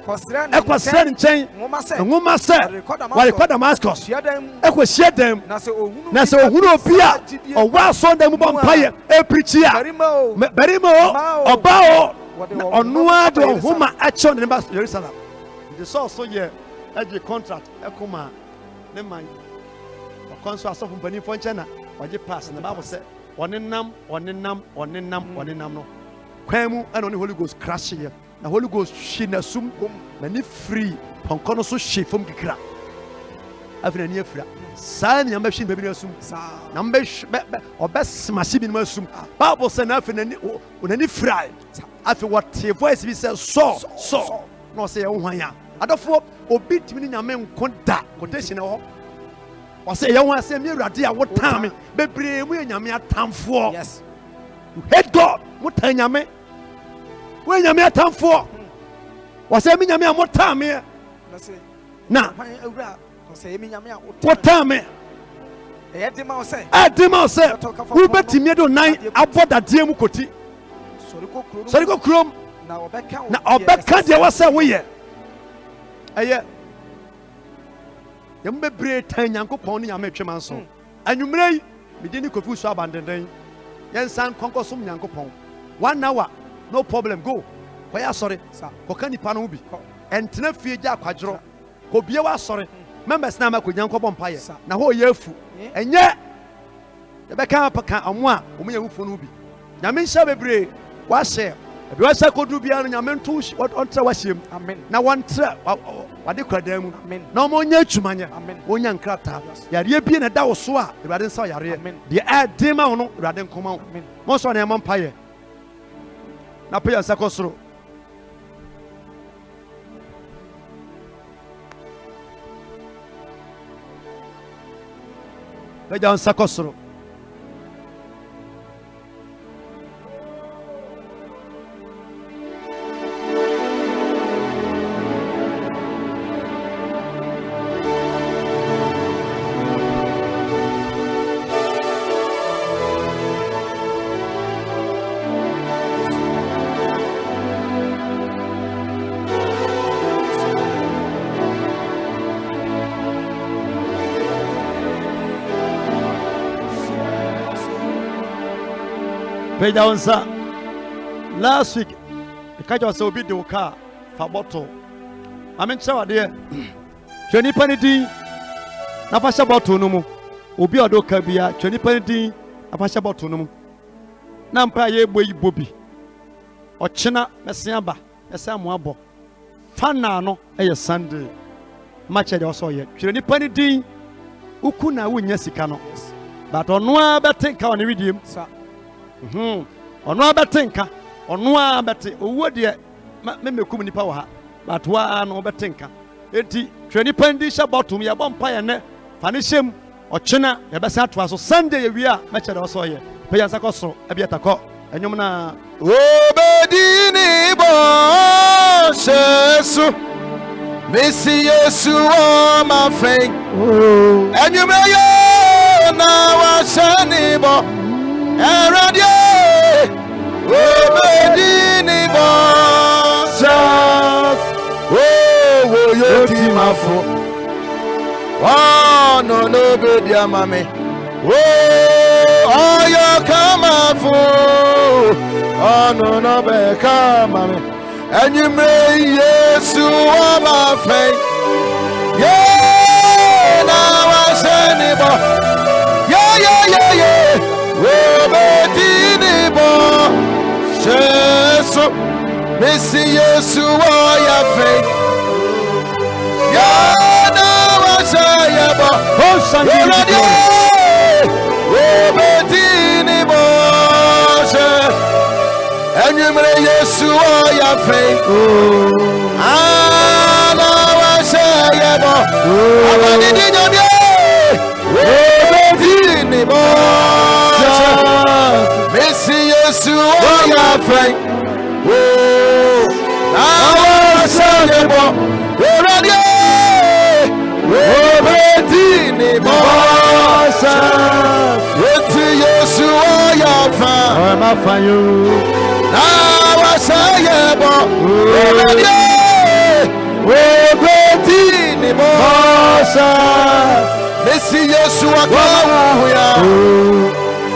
ekwasra nchen ngoma se wale kwa Damascus ekwahia dem na se ohunu obi a owa so dem bo mpaye eprichi a berimo oba o onu ade ohuma acho ne ba Jerusalem the source so ye age contract ekoma ne man okonso asofopani fo nchen na waje pass na Bible say onenam no kwamu and only Holy Ghost crash here na Holy Ghost shi na sum na ni free ponkono so shi fom kikra afina ni afira sa ni amba shi bebi na sum na mbe obesmashi bi na sum Bible say na afina ni onani fry afi what voice be say so no say wo hwan adofo obi timi ni nyame nkonda quotation e ho o say ye wan say me urade a wo tam bebre mu nyame atamfo yes you hate God mo tan nyame wo nyame atamfo o say me nyame a mo tam me na awura o say me nyame a wo tam me e de ma o say wo betimi do nan aboda de mu koti sori ko krom na obeka de wo say wo ye eye yam bebre tan nyankopon ne nyame twema so anwumrei mede ni kofu so abandenden yensan konkosom nyankopon 1 hour no problem go koya sorry ko kanipa no bi entena fie gya kwadworo ko bie wa sorry members na ma ko nyankopon paye na ho ye afu enye de beka paka omo a omo ye wufu no bi nyame hya bebre wa share ebi wa share kodu bia no nyame ntu ontra wa hyem na wontra wade kwada mu na omo nya atwumanya onya nkrata yare bie na da wo so a irade nsa yare de adema wo no irade nkoma wo mo so na emam paye na paye sakosoro beja sakosoro Peja onsa last week ikaja wase obi de oka fa bottle amencha wade twani panidi na fa sha bottle no mu obi odoka bia twani panidi na fa sha bottle no mu na mpa ye boyi bobi ochina mese aba ese amu abo fana no eye Sunday match de oso ye twani panidi uku na wunya sika no but onwa betenka on redeem sa onwa betenka onwa bete owo de me mekum nipa wo ha but wa no betenka enti twani pandi sha bottom ya bompa ye ne fa ne hyem ochena ya besa to aso Sunday ye wi a me chere so ye pe yansa ko so ebieta ko enyum na obedini bo sesu Messi Yesu o ma fen enyum ye na wa shani bo eradio obedini bo sesu wo yo ti ma fo no be dia mame ayo kama fo no be kama me enyime Yesu wa ma fe ye na wa seni bo ye be dini bo Yesu Messi Yesu wa ya fe ya na wa saya bo obedini bo enyimre Yesu ya fe ana wa saya bo abani dinyamye obedini bo Messi Yesu ya fe na wa saya bo oradio obedini bo eti Yesu ya fa ma fa yo na wa saye bo obedini bo Messi Yesu akawu ya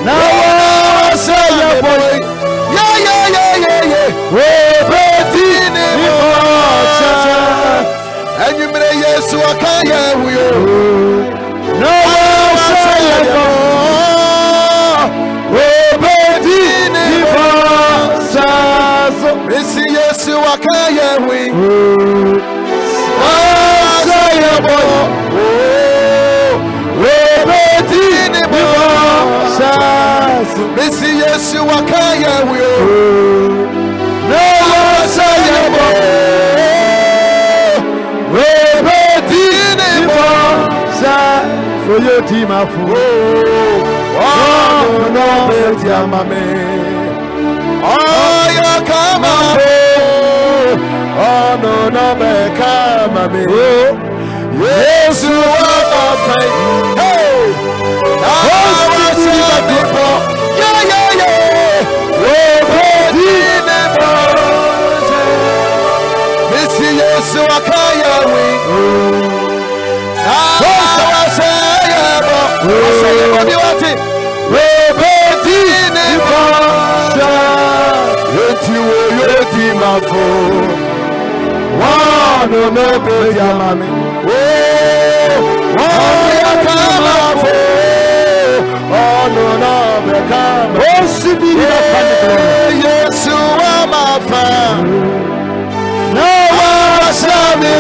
na wa saye bo ye obedini bo enyimre Yesu akawu yo na wa saye bo obedini bo Messi Yesu akaye wi saye bo obedini bo Messi Yesu akaye wi na saye bo obedini bo oyo ti ma fu no be ti amame oyo kama no be kama me Yesu wa fa hey Messi Yesu akaya wi no be yamame ya kama fo no be kama Yesu ama fa no wa sami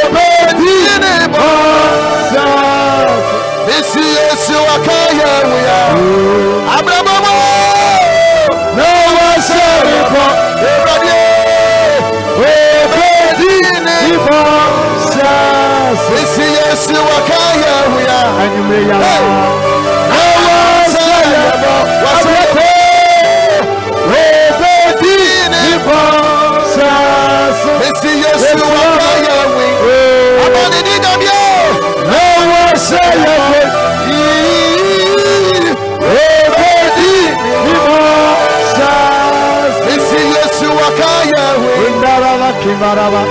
obedini bo Messi Yesu akaya wuya Abraham no wa sami bo Messi Yesu akaya wuya anyumeya obedini bo Messi Yesu akaya wi abani dinamye no wasaya obedini bo Messi Yesu akaya wi ndaraba kimaraba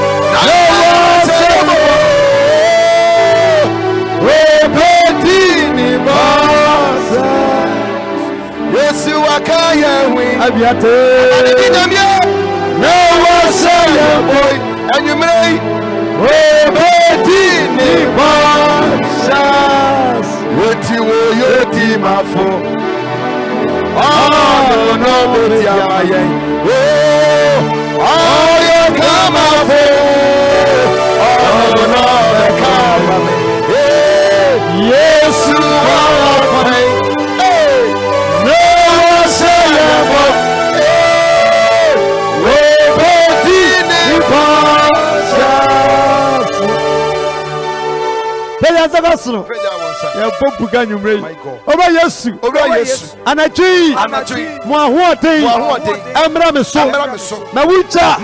Yesu akaya wi abiate adinamye no wasaya boy anyumrei obedini bashas weti wo yoti mafo no beti amaye yo kama fo no be kama me Nazagosro. Ya popu ganyumre. Oba Yesu. Anachi. Mwahuate. Emra meso. Mawucha.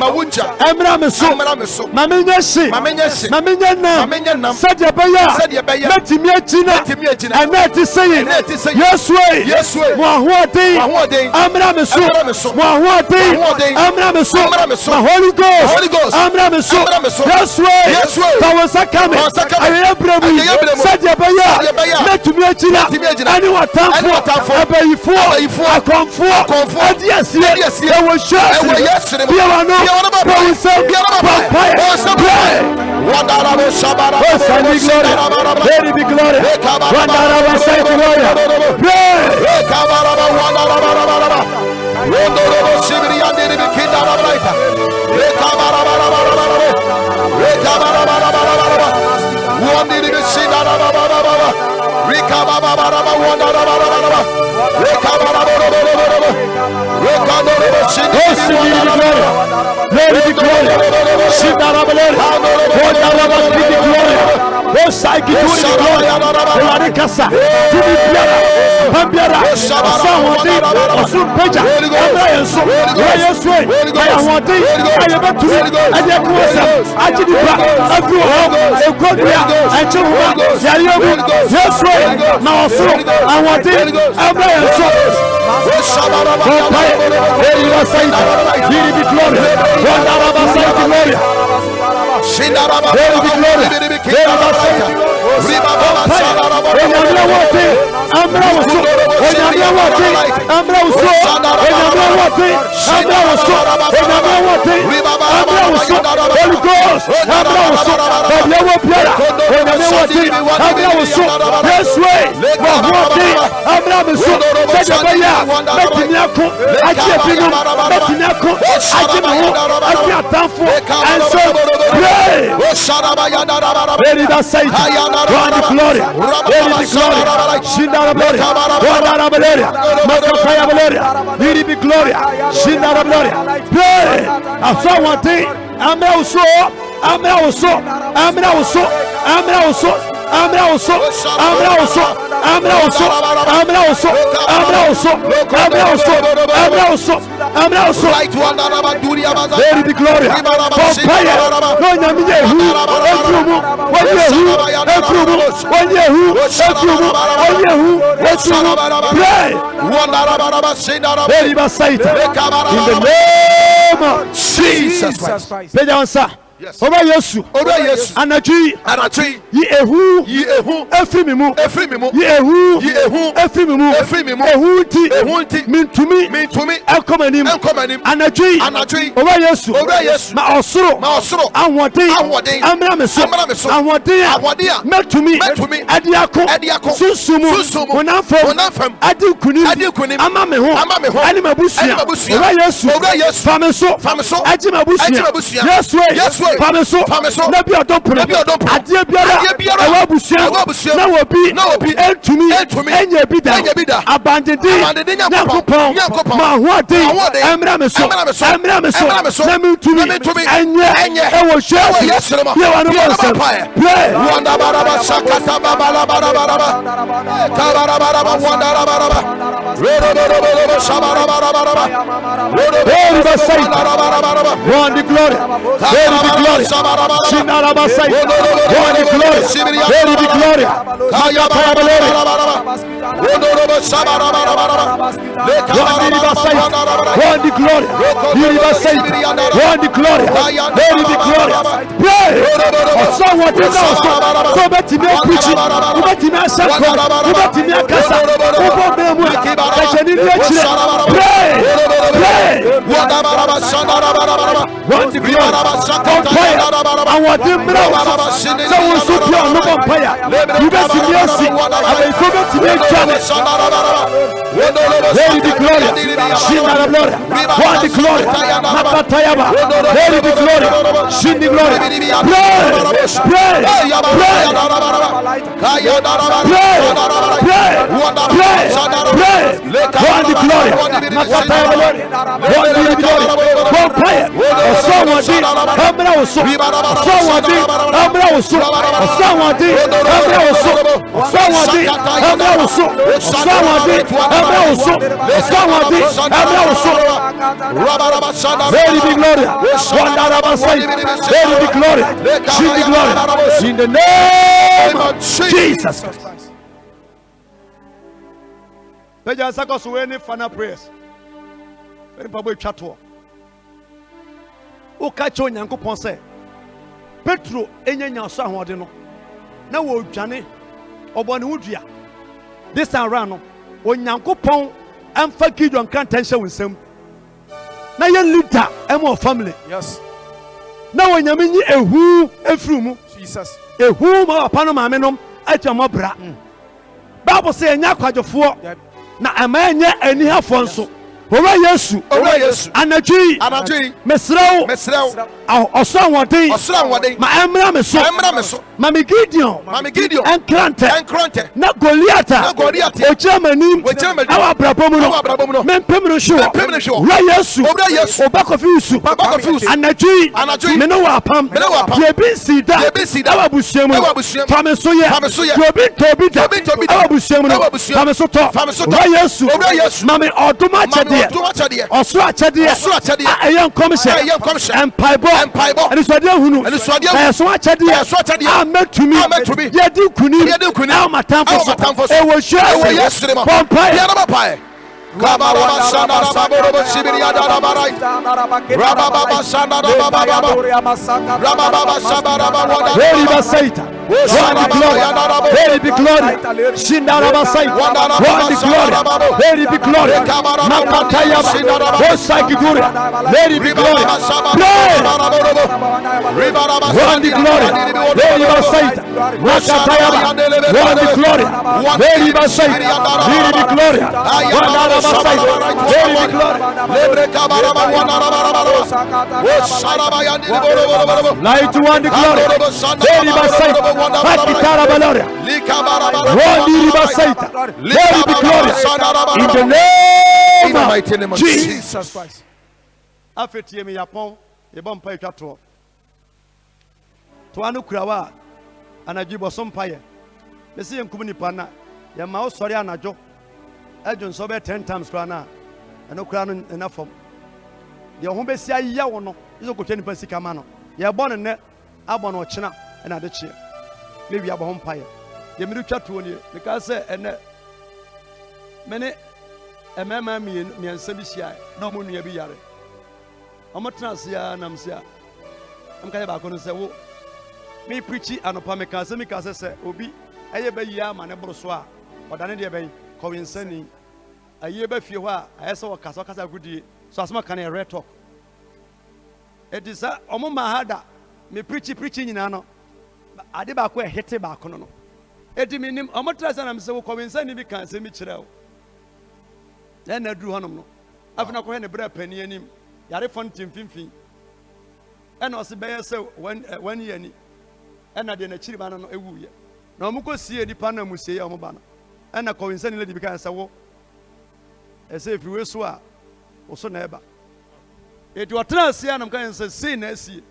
Emra meso. Mamenyesi. Mamenyana. Sadia baya. Metimia china. Anati sayi. Yesu. Mwahuate. Emra meso. Mwahuate. Emra meso. The Holy Ghost. Emra meso. Yesu. Tawasa kame. Aye brevi. Sadia baya. Metimia china. Anyone tamfo. Abayifo. Akonfo. Adiasi. There was just. Biawano. Pray. Let it be glory. Wandaraba say glory. Pray. Let it be glory. Jesus Christ. Oba Yesu. Anachi. Ye ehu. Efrimimu. Ye ehu. Efrimimu. Ehunti. Mintumi. Ekomanim. Anachi. Oba Yesu. Ma osoro. Anwode. Amra meso. Anwode. Metumi. Adiako. Susumu. Onafem. Adikunim. Amameho. Animabusia. Oba Yesu. Fameso. Ajimabusia. Yesu. Fameso. Nabi odopo. Adie biara. Ewa busia. Na wobi. Entumi. Enye bida. Abandidi. Nyakopon. Mahuade. Emra meso. Na mitumi. Enye. Ewo shesi. Yewa no monse. Pray. Wanda baraba shakata babala baraba. Kabara baraba wanda baraba. Rodo shabara baraba. Holy Basai. One the glory. Holy the glory. Shinara Basai. One the glory. Holy the glory. Kaya baraba. Rodo shabara baraba. One the Basai. One the glory. Holy Basai. One the glory. Holy the glory. Pray. Someone to know. Go back to me preaching. Go back to me asako. Go back to me akasa. Go back to me akasa. Pray. One the glory. I want them now. Someone should be on the fire. You got to be a sick. I will go back to me. Holy the glory. Shinara glory. One the glory. Makatayaba. Holy the glory. Shin the glory. Pray. One the glory. Makatayaba glory. One the glory. One prayer. Someone did. Come now. Osawadi, Emra Oso, Osawadi, Emra Oso, Osawadi, Emra Oso, Osawadi, Emra Oso, Osawadi, Emra Oso. Very big glory. Very big glory. Big glory. In the name of Jesus. Peja sakos we any final prayers. Very probably chatwo. O ka cho Nyankopon say Petro enyanya so ahode no na wo dwane obone wudua this time round no Onyankopon amfa Gideon kan tension winsam na ye leader emo family. Yes. Na wonyame nyi ehu efrumu Jesus. Ehu ma papa no maame no atwa bra. Bible say enya kwadwofo na amanya anihafo nso. Ora Yesu. Anadwi. Mesrew. Osawodi. Ma emra me so. Ma me Gideon. Enkrante. Na Goliath. Ojamanim. Awa brabomu no. Mempem no sho. Ora Yesu. Obakofiusu. Anadwi. Me no wapam. Ye bin sida. Awa busiemu. Fameso ye. Ye bin tobida. Awa busiemu no. Fameso to. Ora Yesu. Ma me oduma chede. Osura achade ayen commission and paibo and iswade hunu so achade ametumi yedi kuni na matamfo e wo hwe pompai Rababa Shanda Rababa Sibiria Darabarai Rababa Shanda Rababa Sabara Very Basaita Very big glory Shinda Rabasai One glory Very big glory Makataya Osakiguri Very big glory One glory Very Basaita Makataya One glory Very Basaita Very big glory One Very big glory. Light one glory. Very big glory. In the name of Jesus Christ. Afetie me yapon e bom pa etwato. To anu kurawa anajibo sompaye. Me se yankum nipa na ya ma osori anajo. Ejon so be 10 times krana eno krana enafom de ho be sia ya wo no iso ko twani pasika ma no ye bon ne abon o chena na de chie me wi abo ho mpaye ye mi twa to ni me say ene mene emema mi ensa bi sia na mo nua bi yare omo transia na msia am ka ba ko no say wo me preachi anopa me ka say obi eye ba yi ama ne boro so a odane de ben Cowinsani, a year by few, I saw a Casacasa goodie, so as my can a red talk. It is a Omahada, me preaching in Anno. I did back where hit back on. It mean Omotras and I'm so Cowinsani because send me chill. Then I drew Hanum. I've not quite a bread penny in him. Yare Fontin Finfin. And was a bear so 1 year. And I didn't achieve an a woo. No, Muko see a dependent Musea Omobana. And a coincidentally because I walk as if you were so also never. It was trans, and I'm going to say, Nessie.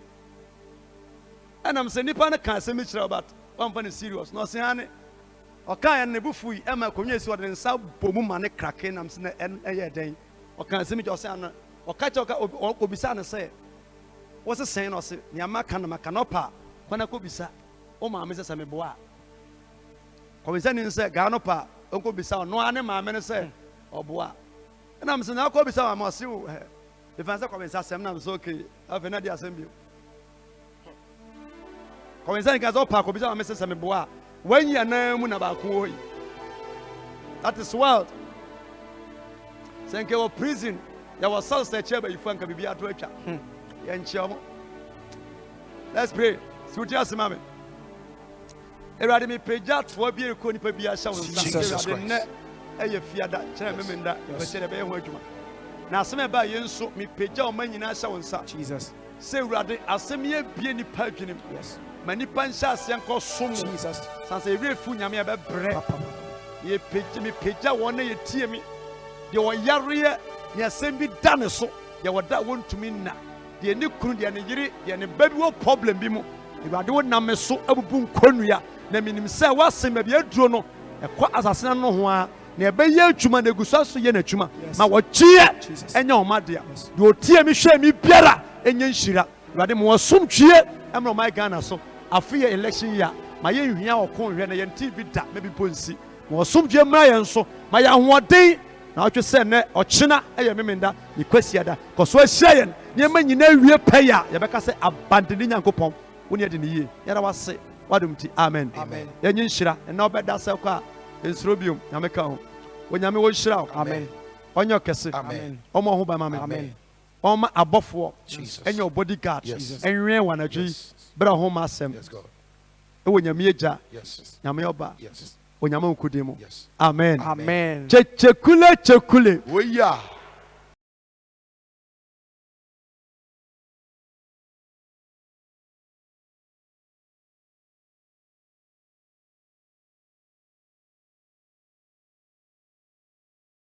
And I'm saying, Nipana can't say much about one funny serious, no, Siane. Or can never fui, Emma communities what in South Bomumane cracking, I'm saying, and a day. Or can say me your son, or catch or Obisana say, what's the saying or say, Yamakan Macanopa, when I could be sat, oh, my Mrs. Ameboa. Coincidentally said, Ganopa, Uncle Bissau, no animal, say, or bois. And I'm saying, I'll call Bissau, I must see if I say, I'm okay. I've an idea assembly. Coincidentally, as all Park of Bissau, Mrs. Ameboa, when you are known about Koi. That is wild. Thank you, prison. There was such chair, but you can be at work. Let's pray. Sweet yes, mammy. Erade me pejat for be ko nipa bia sha won sa ne eye fiada kire me menda be kire be ho adwuma na asem ba ye nso me peja o manyina sha won sa Jesus say erade asem ye bie nipa adwenem yes manipa nsha ase enko som Jesus sanse ewre fu nyame e be bre ye peja me peja won na ye tie mi de wo yare ye asem bi da ne so ye woda wontumi na de ne kunu de ne yiri de ne baby wo problem bi mu Awurade wo nam so abubu nkonnua na minim sɛ wasɛm baabi aduro no ɛkɔ asase no ho a na ɛbɛyɛ adwuma na egu so yɛ n'adwuma ma wɔkyeɛ ɛnyɛ ɔma dea deɛ otie mi hwɛ mi biara ɛnyɛ nhyira Awurade ma wɔsom twie ɛmra ɔman Ghana so afei yɛ election year ma yɛ nhia ɔko nhwɛ na yɛn TV da ma bi ponsi ma wɔsom twie mmra yɛn so ma yɛ ahoɔden na ɔtwe sɛ nnɛ ɔkyena ɛyɛ memenda ne kwasiada kɔ so ahyia yɛn nneɛma nyinaa wie pɛyɛ a yɛbɛka sɛ abandene Nyankopɔn wo ne yɛde ne yie yɛda wase wadom ti amen yɛnye nhyira ɛna wobɛda sɛ kɔ a ɛnsuro biom nyame ka ho onyame wɔnhyira wo amen ɔnyɛ ɔkɛse ɔma ɔho ba ma me ɔma abɔfoɔ ɛnyɛ wo bodyguard ɛnwɛn wɔ anadwo yi berɛ ho ma asɛm ɛwɔ nyame agya nyame ɔba onyame nkodin mu amen amen chekule oya